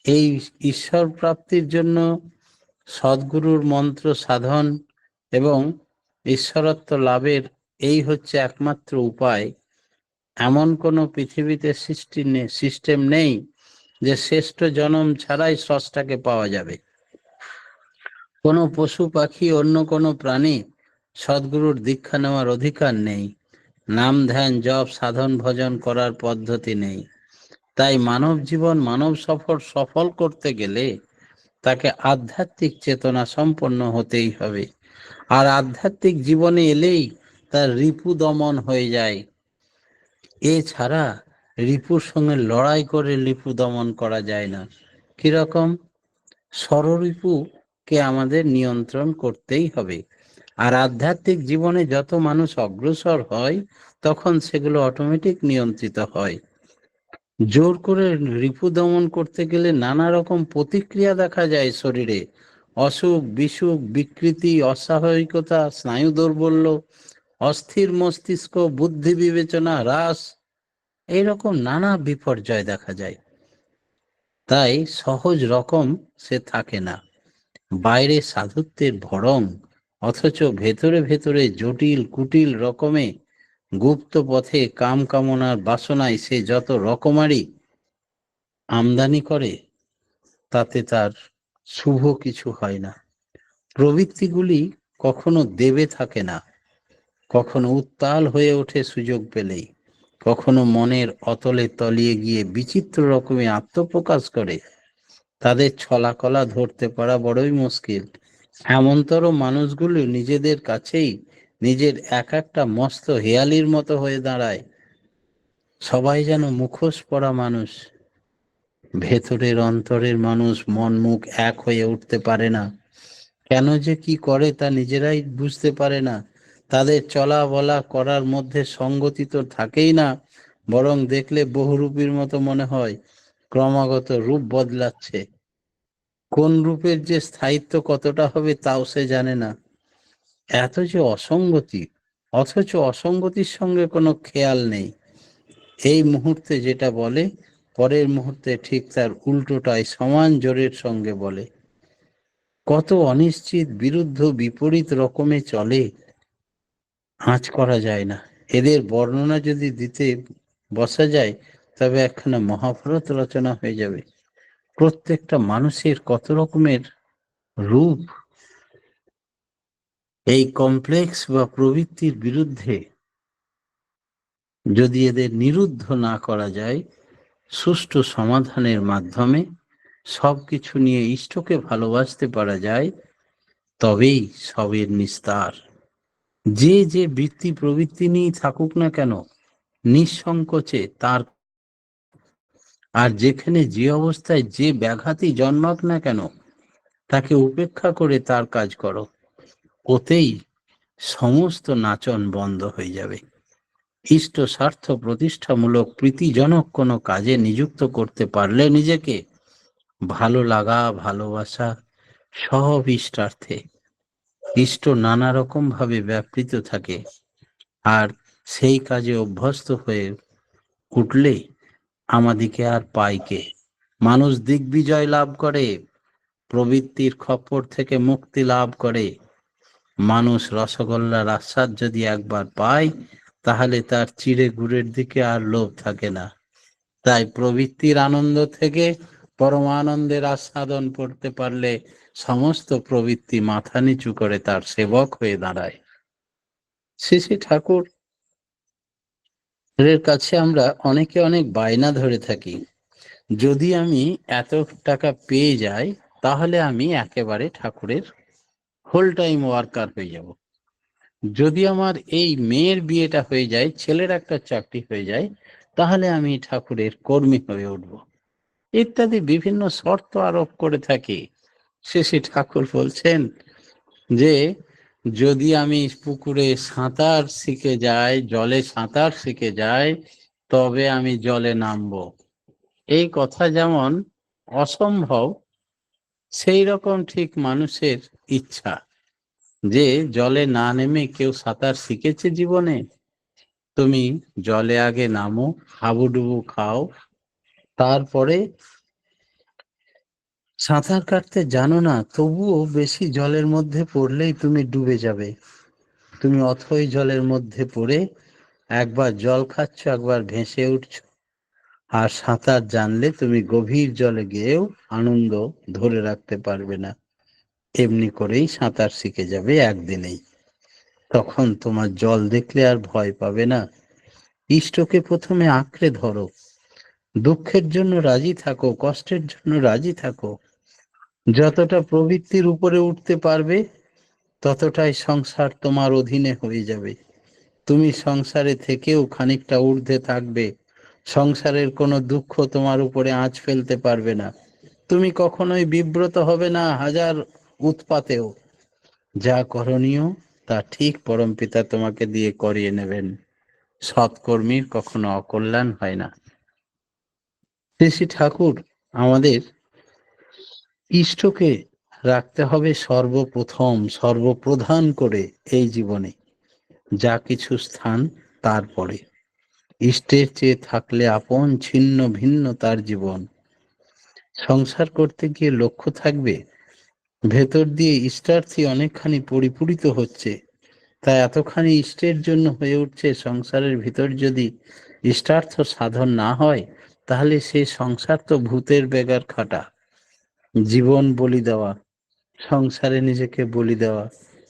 এই ঈশ্বর প্রাপ্তির জন্য সদ্গুরুর মন্ত্র সাধন এবং ঈশ্বরত্ব লাভের এই হচ্ছে একমাত্র উপায়। এমন কোনো পৃথিবীতে সিস্টেম নেই যে শ্রেষ্ঠ জনম ছাড়াই স্রষ্টাকে পাওয়া যাবে। কোনো পশু পাখি অন্য কোনো প্রাণী সদ্গুরুর দীক্ষা নেওয়ার অধিকার নেই। নাম ধ্যান জপ সাধন ভজন করার পদ্ধতি নেই। তাই মানব জীবন মানব সফর সফল করতে গেলে তাকে আধ্যাত্মিক চেতনা সম্পন্ন হতেই হবে। আর আধ্যাত্মিক জীবনে এলেই তার রিপু দমন হয়ে যায়। এছাড়া রিপুর সঙ্গে লড়াই করে রিপু দমন করা যায় না। কিরকম? ষড়রিপুকে আমাদের নিয়ন্ত্রণ করতেই হবে। আর আধ্যাত্মিক জীবনে যত মানুষ অগ্রসর হয়, তখন সেগুলো অটোমেটিক নিয়ন্ত্রিত হয়। জোর করে রিপু দমন করতে গেলে নানা রকম প্রতিক্রিয়া দেখা যায় শরীরে। অসুখ বিসুখ, বিকৃতি, অস্বাভাবিকতা, স্নায়ু দৌর্বল্য, অস্থির মস্তিষ্ক, বুদ্ধি বিবেচনা হ্রাস, এইরকম নানা বিপর্যয় দেখা যায়। তাই সহজ রকম সে থাকে না। বাইরে সাধুত্বের ভরং, অথচ ভেতরে ভেতরে জটিল কুটিল রকমে গুপ্ত পথে কাম কামনার বাসনায় সে যত রকমারি আমদানি করে, তাতে তার শুভ কিছু হয় না। প্রবৃত্তিগুলি কখনো দেবে থাকে না, কখনো উত্তাল হয়ে ওঠে সুযোগ পেলেই, কখনো মনের অতলে তলিয়ে গিয়ে বিচিত্র রকমে আত্মপ্রকাশ করে। তাদের ছলাকলা ধরতে পারা বড়ই মুশকিল। এমনতর মানুষগুলো নিজেদের কাছেই নিজের এক একটা মস্ত হেয়ালির মতো হয়ে দাঁড়ায়। সবাই যেন মুখোশ পরা মানুষ। ভেতরের অন্তরের মানুষ মন মুখ এক হয়ে উঠতে পারে না। কেন যে কি করে তা নিজেরাই বুঝতে পারে না। তাদের চলা বলা করার মধ্যে সঙ্গতি তো থাকেই না, বরং দেখলে বহুরূপীর মতো মনে হয়। ক্রমাগত রূপ বদলাচ্ছে। কোন রূপের যে স্থায়িত্ব কতটা হবে তাও সে জানে না। এত যে অসঙ্গতি, অথচ অসঙ্গতির সঙ্গে কোনো খেয়াল নেই। এই মুহূর্তে যেটা বলে, পরের মুহূর্তে ঠিক তার উল্টোটাই সমান জোরের সঙ্গে বলে। কত অনিশ্চিত, বিরুদ্ধ, বিপরীত রকমে চলে, আঁচ করা যায় না। এদের বর্ণনা যদি দিতে বসা যায়, তবে একখানা মহাভারত রচনা হয়ে যাবে। প্রত্যেকটা মানুষের কত রকমের রূপ। এই কমপ্লেক্স বা প্রবৃত্তির বিরুদ্ধে যদি এদের নিরুদ্ধ না করা যায়, সুষ্ঠু সমাধানের মাধ্যমে সবকিছু নিয়ে ইষ্টকে ভালোবাসতে পারা যায়, তবেই সবের নিস্তার। যে যে বৃত্তি প্রবৃত্তি নিয়েই থাকুক না কেন, নিঃসংকোচে তার, আর যেখানে যে অবস্থায় যে ব্যাঘাতই জন্মাক না কেন, তাকে উপেক্ষা করে তার কাজ করো। ওতেই সমস্ত নাচন বন্ধ হয়ে যাবে। ইষ্ট স্বার্থ প্রতিষ্ঠামূলক প্রীতিজনক কোনো কাজে নিযুক্ত করতে পারলে নিজেকে, ভালো লাগা ভালোবাসা সব ইষ্টার্থে। ইষ্ট নানা রকম ভাবে ব্যাপৃত থাকে, আর সেই কাজে অভ্যস্ত হয়ে উঠলে আমাদিকে আর পায় কে? মানুষ দিগ্বিজয় লাভ করে, প্রবৃত্তির খপ্পর থেকে মুক্তি লাভ করে। মানুষ রসগোল্লার আস্বাদ যদি একবার পায়, তাহলে তার চিড়ে গুড়ের দিকে আর লোভ থাকে না। তাই প্রবৃত্তির আনন্দ থেকে পরমানন্দের আস্বাদন করতে পারলে সমস্ত প্রবৃত্তি মাথা নিচু করে তার সেবক হয়ে দাঁড়ায়। শ্রী শ্রী ঠাকুর এর কাছে আমরা অনেকে অনেক বায়না ধরে থাকি, যদি আমি এত টাকা পেয়ে যাই তাহলে আমি একেবারে ঠাকুরের ফুল টাইম ওয়ার্কার হয়ে যাব। যদি আমার এই মেয়ের বিয়েটা হয়ে যায়, ছেলের একটা চাকরি হয়ে যায়, তাহলে আমি ঠাকুরের কর্মী হয়ে উঠব, ইত্যাদি বিভিন্ন শর্ত আরোপ করে থাকি। শ্রী ঠাকুর বলছেন যে যদি আমি পুকুরে সাঁতার শিখে যাই, জলে সাঁতার শিখে যাই, তবে আমি জলে নামবো। এই কথা যেমন অসম্ভব, সেই রকম ঠিক মানুষের ইচ্ছা যে জলে না নেমে কেউ সাঁতার শিখেছে জীবনে, তুমি জলে আগে নামো, হাবুডুবু খাও, তারপরে সাঁতার কাটতে জানো না তবুও বেশি জলের মধ্যে পড়লেই তুমি ডুবে যাবে। তুমি অথই জলের মধ্যে পড়ে একবার জল খাচ্ছ, একবার ভেসে উঠছো। আর সাঁতার জানলে তুমি গভীর জলে গিয়েও আনন্দ ধরে রাখতে পারবে না। এমনি করেই সাঁতার শিখে যাবে একদিনেই। তখন তোমার জল দেখলে আর ভয় পাবে না। ইষ্টকে প্রথমে আঁকড়ে ধরো, দুঃখের জন্য রাজি থাকো, কষ্টের জন্য রাজি থাকো। যতটা প্রবৃত্তির উপরে উঠতে পারবে ততটাই সংসার তোমার অধীনে হয়ে যাবে। তুমি সংসারে থেকেও খানিকটা ঊর্ধ্বে থাকবে, সংসারের কোনো দুঃখ তোমার উপরে আঁচ ফেলতে পারবে না। তুমি কখনোই বিব্রত হবে না হাজার উৎপাতেও। যা করণীয় তা ঠিক পরমপিতা তোমাকে দিয়ে করিয়ে নেবেন। সৎকর্মীর কখনো অকল্যাণ হয় না। শ্রী ঠাকুর আমাদের ইষ্টকে রাখতে হবে সর্বপ্রথম, সর্বপ্রধান করে এই জীবনে। যা কিছু স্থান তারপরে। ইষ্টের চেয়ে থাকলে আপন ছিন্ন ভিন্ন তার জীবন। সংসার করতে গিয়ে লক্ষ্য থাকবে ভেতর দিয়ে ইষ্টার্থী অনেকখানি পরিপূরিত হচ্ছে, তাই এতখানি ইষ্টের জন্য হয়ে উঠছে। সংসারের ভিতর যদি ইষ্টার্থ সাধন না হয়, তাহলে সে সংসার তো ভূতের বেগার খাটা। জীবন বলি দেওয়া, সংসারে নিজেকে বলি দেওয়া,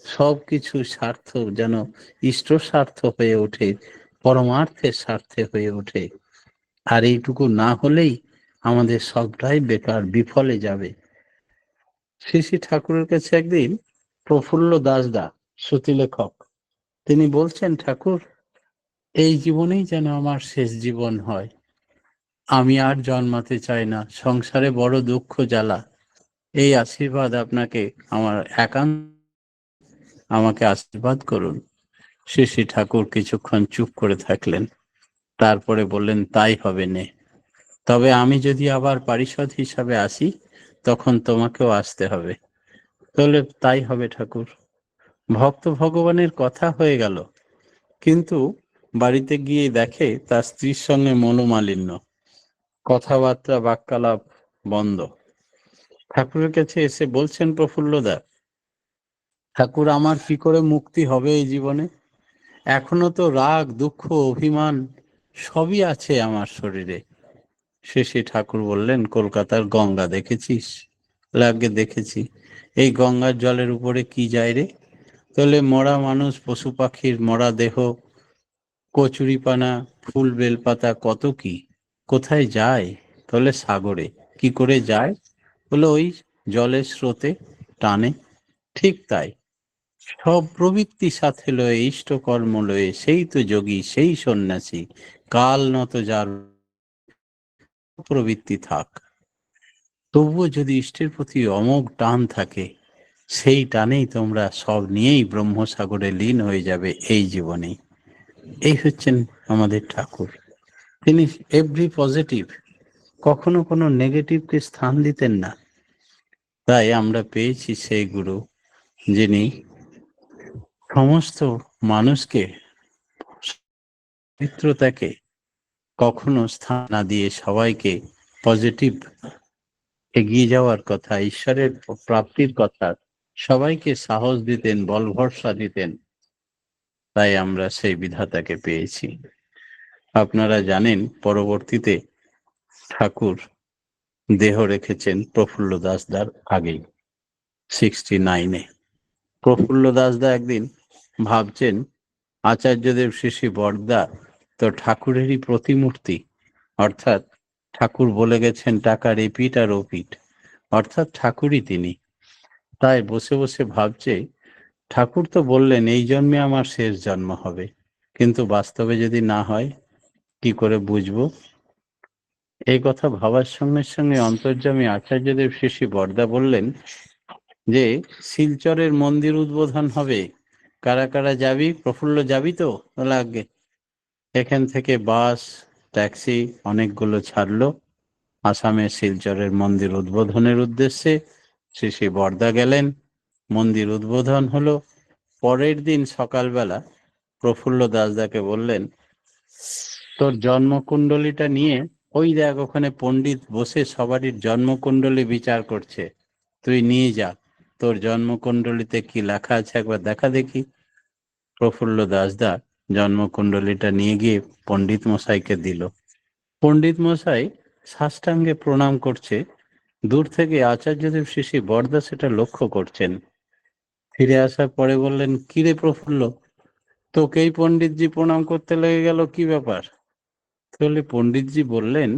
সব কিছু স্বার্থ যেন ইষ্ট স্বার্থ হয়ে ওঠে, পরমার্থের স্বার্থে হয়ে ওঠে। আর এইটুকু না হলেই আমাদের সবটাই বেকার, বিফলে যাবে। শ্রী ঠাকুরের কাছে একদিন প্রফুল্ল দাসদা, শ্রুতি লেখক, তিনি বলছেন, ঠাকুর এই জীবনেই যেন আমার শেষ জীবন হয়, আমি আর জন্মাতে চাই না, সংসারে বড় দুঃখ জ্বালা, এই আশীর্বাদ আপনাকে আমার একান্ত, আমাকে আশীর্বাদ করুন। শ্রী ঠাকুর কিছুক্ষণ চুপ করে থাকলেন, তারপরে বললেন, তাই হবে নে, তবে আমি যদি আবার পারিষদ হিসাবে আসি তখন তোমাকেও আসতে হবে। তাহলে তাই হবে ঠাকুর। ভক্ত ভগবানের কথা হয়ে গেল, কিন্তু বাড়িতে গিয়ে দেখে তার স্ত্রীর সঙ্গে মনোমালিন্য, কথাবার্তা বাক্যালাপ বন্ধ। ঠাকুরের কাছে এসে বলছেন প্রফুল্লদা, ঠাকুর আমার কি করে মুক্তি হবে এই জীবনে? এখনো তো রাগ, দুঃখ, অভিমান সবই আছে আমার শরীরে। শ্রী ঠাকুর বললেন, কলকাতার গঙ্গা দেখেছিস? লাগে দেখেছি। এই গঙ্গার জলের উপরে কি যায় রে? তাহলে মরা মানুষ, পশু পাখির মরা দেহ, কচুরিপানা, ফুল বেলপাতা, কত কি কোথায় যায়? তাহলে সাগরে। কি করে যায়? বলে ওই জলের স্রোতে, টানে। ঠিক তাই, সব প্রবৃত্তি সাথে লয়ে, ইষ্টকর্ম লয়ে, সেই তো যোগী, সেই সন্ন্যাসী, কাল নত যার প্রবৃত্তি থাক। তবুও যদি ইষ্টের প্রতি অমোঘ টান থাকে, সেই টানেই তোমরা সব নিয়েই ব্রহ্মসাগরে লীন হয়ে যাবে এই জীবনেই। এই হচ্ছেন আমাদের ঠাকুর। তিনি এভরি পজিটিভ, কখনো কোনো নেগেটিভকে স্থান দিতেন না। তাই আমরা পেয়েছি সেই গুরু, যিনি সমস্ত মানুষকে, পবিত্রতাকে কখনো স্থান না দিয়ে সবাইকে পজিটিভ এগিয়ে যাওয়ার কথা, ঈশ্বরের প্রাপ্তির কথা সবাইকে সাহস দিতেন, বল ভরসা দিতেন। তাই আমরা সেই বিধাতাকে পেয়েছি। আপনারা জানেন পরবর্তীতে ঠাকুর দেহ রেখেছেন প্রফুল্ল দাসদার আগেই 69-এ। প্রফুল্ল দাসদা একদিন ভাবছেন, আচার্যদেব শ্রী শ্রী বরদা তো ঠাকুরেরই প্রতিমূর্তি, অর্থাৎ ঠাকুর বলে গেছেন টাকার এপিঠ আর ওপিঠ, অর্থাৎ ঠাকুরই তিনি। তাই বসে বসে ভাবছে, ঠাকুর তো বললেন এই জন্মে আমার শেষ জন্ম হবে, কিন্তু বাস্তবে যদি না হয় কি করে বুঝবো? এই কথা ভাবার সঙ্গে সঙ্গে অন্তর্যামী আচার্যদেব শ্রী শ্রী বরদা বললেন যে শিলচরের মন্দির উদ্বোধন হবে, কারা কারা যাবি? প্রফুল্ল যাবি তো? লাগবে। এখান থেকে বাস, ট্যাক্সি অনেকগুলো ছাড়লো আসামের শিলচরের মন্দির উদ্বোধনের উদ্দেশ্যে। শ্রী শ্রী বরদা গেলেন, মন্দির উদ্বোধন হলো। পরের দিন সকালবেলা প্রফুল্ল দাসদাকে বললেন, তোর জন্মকুণ্ডলীটা নিয়ে ওই দেখ ওখানে পণ্ডিত বসে সবারই জন্মকুণ্ডলী বিচার করছে, তুই নিয়ে যা, তোর জন্মকুণ্ডলীতে কি লেখা আছে একবার দেখা দেখি। প্রফুল্ল দাসদা জন্মকুণ্ডলীটা নিয়ে গিয়ে পণ্ডিত মশাইকে দিল। পণ্ডিত মশাই সাষ্টাঙ্গে প্রণাম করছে। দূর থেকে আচার্যদেব শ্রী শ্রী বরদা সেটা লক্ষ্য করছেন। ফিরে আসার পরে বললেন, কিরে প্রফুল্ল, তোকেই পণ্ডিতজি প্রণাম করতে লেগে গেল, কি ব্যাপার? তাহলে পণ্ডিতজি বললেন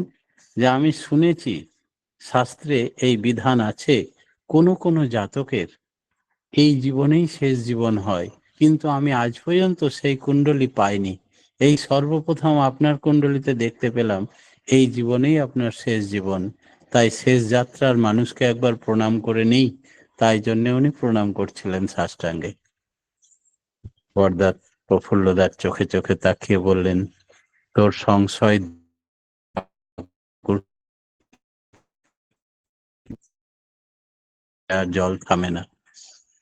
যে আমি শুনেছি শাস্ত্রে এই বিধান আছে, কোনো কোনো জাতকের এই জীবনেই শেষ জীবন হয়, কিন্তু আমি আজ পর্যন্ত সেই কুণ্ডলী পাইনি। এই সর্বপ্রথম আপনার কুণ্ডলীতে দেখতে পেলাম এই জীবনেই আপনার শেষ জীবন, তাই শেষ যাত্রার মানুষকে একবার প্রণাম করে নেই, তাই জন্য উনি প্রণাম করছিলেন সাষ্টাঙ্গে। বরদার প্রফুল্লদার চোখে চোখে তাকিয়ে বললেন, তোর সংশয় আর জল থামে না।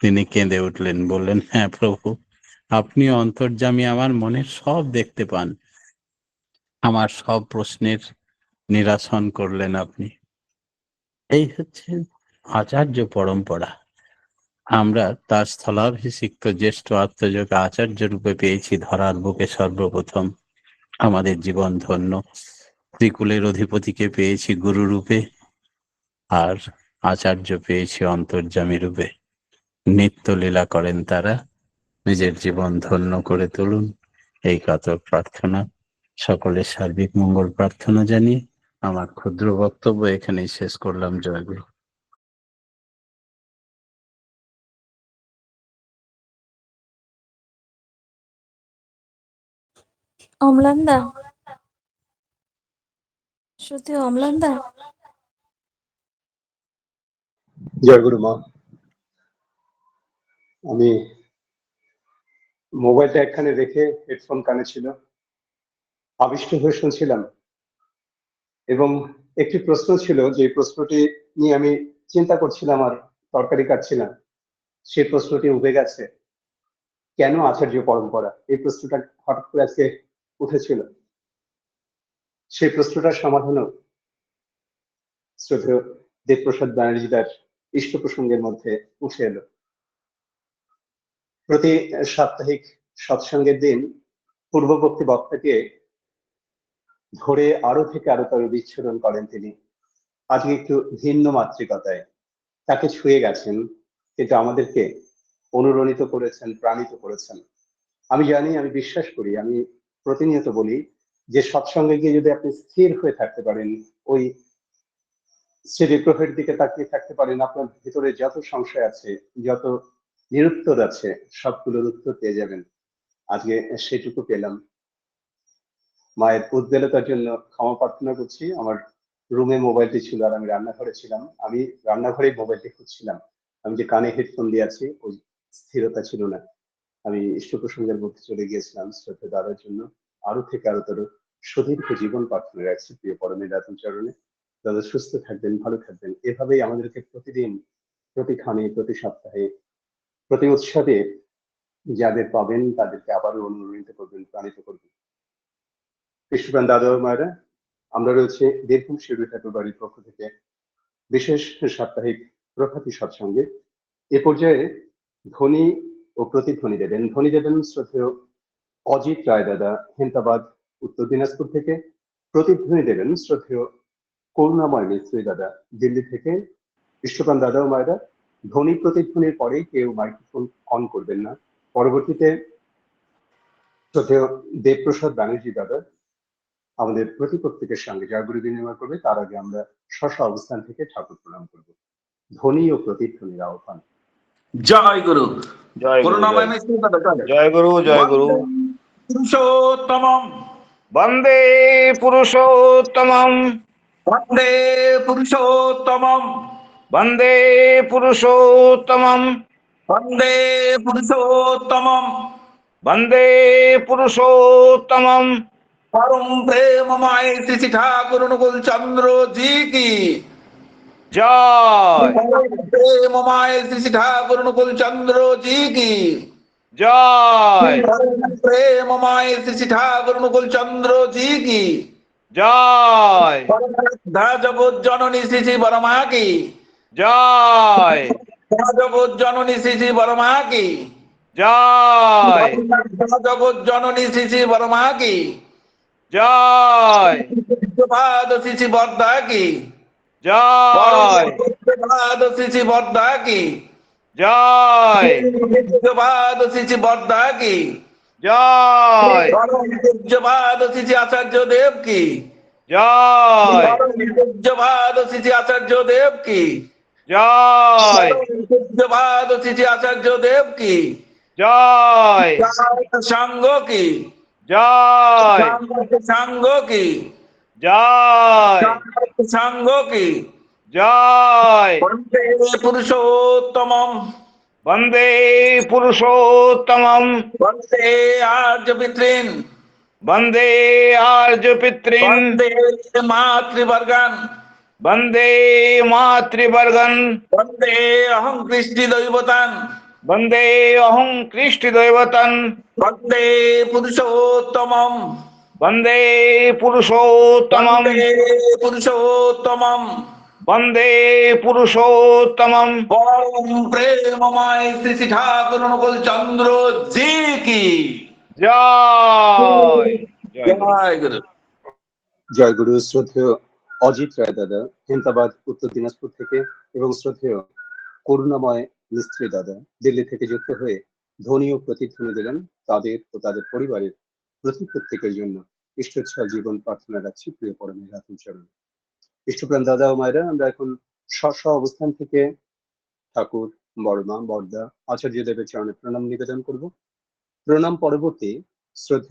তিনি কেঁদে উঠলেন, বললেন, হ্যাঁ প্রভু, আপনি অন্তর্যামী, আমার মনের সব দেখতে পান, আমার সব প্রশ্নের নিরসন করলেন আপনি। এই হচ্ছে আচার্য পরম্পরা। আমরা তার স্থলাভিষিক্ত জ্যেষ্ঠ আত্মযোগ আচার্য রূপে পেয়েছি ধরার বুকে সর্বপ্রথম। আমাদের জীবন ধন্য। ত্রিকুলের অধিপতিকে পেয়েছি গুরু রূপে, আর আচার্য পেয়েছি অন্তর্যামী রূপে। নিত্য লীলা করেন তারা, নিজের জীবন ধন্য করে তুলুন, এই কাতর প্রার্থনা। সকলের সার্বিক মঙ্গল প্রার্থনা জানিয়ে আমার ক্ষুদ্র বক্তব্য এখানেই শেষ করলাম। জয়গুরু। অম্লানদা, সত্যি অম্লানদা, জয়গুরু মা। আমি মোবাইলটা একখানে রেখে হেডফোন কানে ছিল, আবিষ্ট হয়ে শুনছিলাম, এবং একটি প্রশ্ন ছিল, যে প্রশ্নটি নিয়ে আমি চিন্তা করছিলাম আর তরকারি কাটছিলাম, সেই প্রশ্নটি উঠে গেছে, কেন আচার্য পরম্পরা? এই প্রশ্নটা হঠাৎ করে আজকে উঠেছিল। সেই প্রশ্নটার সমাধানও শ্রদ্ধেয় দেবপ্রসাদ ব্যানার্জিদার ইষ্ট প্রসঙ্গের মধ্যে উঠে এলো। প্রতি সাপ্তাহিক সৎসঙ্গের দিন পূর্ববর্তী বক্তাকে ধরে আরো থেকে আরো তর বিচ্ছুরণ করেন তিনি। আজকে একটু ভিন্ন মাতৃকতায় তাকে ছুঁয়ে গেছেন, কিন্তু আমাদেরকে অনুরণিত করেছেন, প্রাণিত করেছেন। আমি জানি, আমি বিশ্বাস করি, আমি প্রতিনিয়ত বলি যে সৎসঙ্গে গিয়ে যদি আপনি স্থির হয়ে থাকতে পারেন, ওই শ্রী বিগ্রহের দিকে তাকিয়ে থাকতে পারেন, আপনার ভিতরে যত সংশয় আছে, যত নিরুত্তর আছে, সবগুলোর উত্তর পেয়ে যাবেন। আজকে সেটুকু পেলাম। মায়ের উদ্বেলতার জন্য ক্ষমা প্রার্থনা করছি। আমার রুমে মোবাইলটি ছিল আর আমি রান্নাঘরে ছিলাম। আমি রান্নাঘরে মোবাইলটি খুঁজছিলাম। আমি যে কানে হেডফোন দিয়ে আছি, ওই স্থিরতা ছিল না। আমি ইষ্ট প্রসঙ্গের মধ্যে চলে গিয়েছিলাম। শ্রদ্ধা দাদার জন্য আরো থেকে আরো তর সুদীর্ঘ জীবন প্রার্থনা রাখছি প্রিয় পরমে দাতুর চরণে। দাদা সুস্থ থাকবেন, ভালো থাকবেন। এভাবেই আমাদেরকে প্রতিদিন, প্রতিক্ষণে, প্রতি সপ্তাহে, প্রতি উৎসবে যাদের পাবেন তাদেরকে আবারও অনুপ্রাণিত করবেন, প্রাণিত করবেন। কৃষ্ণপ্রাণ দাদা মায়েরা, আমরা রয়েছে বীরভূম শিউরি ঠাকুর বাড়ির পক্ষ থেকে বিশেষ সাপ্তাহিক প্রভাতী সৎসঙ্গে। এ পর্যায়ে ধ্বনি ও প্রতিধ্বনি দেবেন। ধ্বনি দেবেন শ্রদ্ধেয় অজিত রায় দাদা, হেমতাবাদ, উত্তর দিনাজপুর থেকে। প্রতিধ্বনি দেবেন শ্রদ্ধেয় করুণাময় মিস্ত্রি দাদা দিল্লি থেকে। ইষ্টপ্রাণ দাদা ও মায়েরা, ধ্বনি প্রতিধ্বনির পরে কেউ মাইক্রোফোন অন করবেন না। পরবর্তীতে শ্রদ্ধেয় দেবপ্রসাদ ব্যানার্জি দাদা আমাদের প্রত্যেকের সঙ্গে জয়গুরু বিনিময় করবে। তার আগে আমরা স্ব অবস্থান থেকে ঠাকুর প্রণাম করব। ধ্বনি ও প্রতিধ্বনির আহ্বান। জয় গুরু। জয় গুরু, করুণাময় মিস্ত্রি দাদা জয়। জয় গুরু, জয় গুরু। পুরুষোত্তমম বন্দে পুরুষোত্তমম, বন্দে পুরুষোত্তমম বন্দে পুরুষোত্তমম, বন্দে পুরুষোত্তমম বন্দে পুরুষোত্তমম। পরম প্রেমময় শ্রী শ্রী ঠাকুর অনুকূল চন্দ্র জি কি জয় প্রেমময় শ্রী শ্রী ঠাকুর অনুকূল চন্দ্র জি কি জয় প্রেমময় শ্রী শ্রী ঠাকুর অনুকূল চন্দ্র জি কি জয় জগৎ জননী শ্রী শ্রী বরমা কি জয় জগৎ জননী শ্রী শ্রী বরমা কি জয় জগৎ জননী শ্রী শ্রী বরমা কি জয় পূজ্যপাদ শ্রী শ্রী বর্দা কি জয় পূজ্যপাদ শ্রী শ্রী বর্দা কি জয় পূজ্যপাদ শ্রী শ্রী বর্দা কি জয় পূজ্যপাদ শ্রী শ্রী আচার্য দেব কি জয় পূজ্যপাদ শ্রী শ্রী আচার্য দেব কি জয় পূজ্যপাদ শ্রী শ্রী আচার্য দেব কি জয় সাঙ্গ কি জয় সাঙ্গ কি জয় সাঙ্গ কি জয় বন্দে পুরুষোত্তমম বন্দে পুরুষোত্তমম, বন্দে আর্য পিতৃন বন্দে আর্য পিতৃন, বন্দে মাতৃবর্গান বন্দে মাতৃবর্গন, বন্দে অহং কৃষ্টি দৈবতান বন্দে অহং কৃষ্টি দৈবতন, বন্দে পুরুষোত্তমম বন্দে পুরুষোত্তমম, বন্দে পুরুষোত্তমম বন্দে পুরুষোত্তমম। পরম প্রেমময় শ্রী শ্রী ঠাকুর অনুকূল চন্দ্র জি কি জয় জয় গুরু। জয় গুরু। জয়গুরু শ্রদ্ধেয় অজিত রায় দাদা হেমতাবাদ উত্তর দিনাজপুর থেকে এবং শ্রদ্ধেয় করুণাময় মিস্ত্রি দাদা দিল্লি থেকে যুক্ত হয়ে ধ্বনি ও প্রতিধ্বনি দিলেন। তাদের ও তাদের পরিবারের প্রত্যেকের জন্য ঈশ্বরচ্ছল জীবন প্রার্থনা রাখছি প্রিয় পরমের রাতুল চরণ। ইষ্টপ্রাণ দাদা ও মায়েরা, আমরা এখন স্ব অবস্থান থেকে ঠাকুর, বড়মা, বড়দা, আচার্য দেবের চরণে প্রণাম নিবেদন করব। প্রণাম পরবর্তী শ্রদ্ধেয়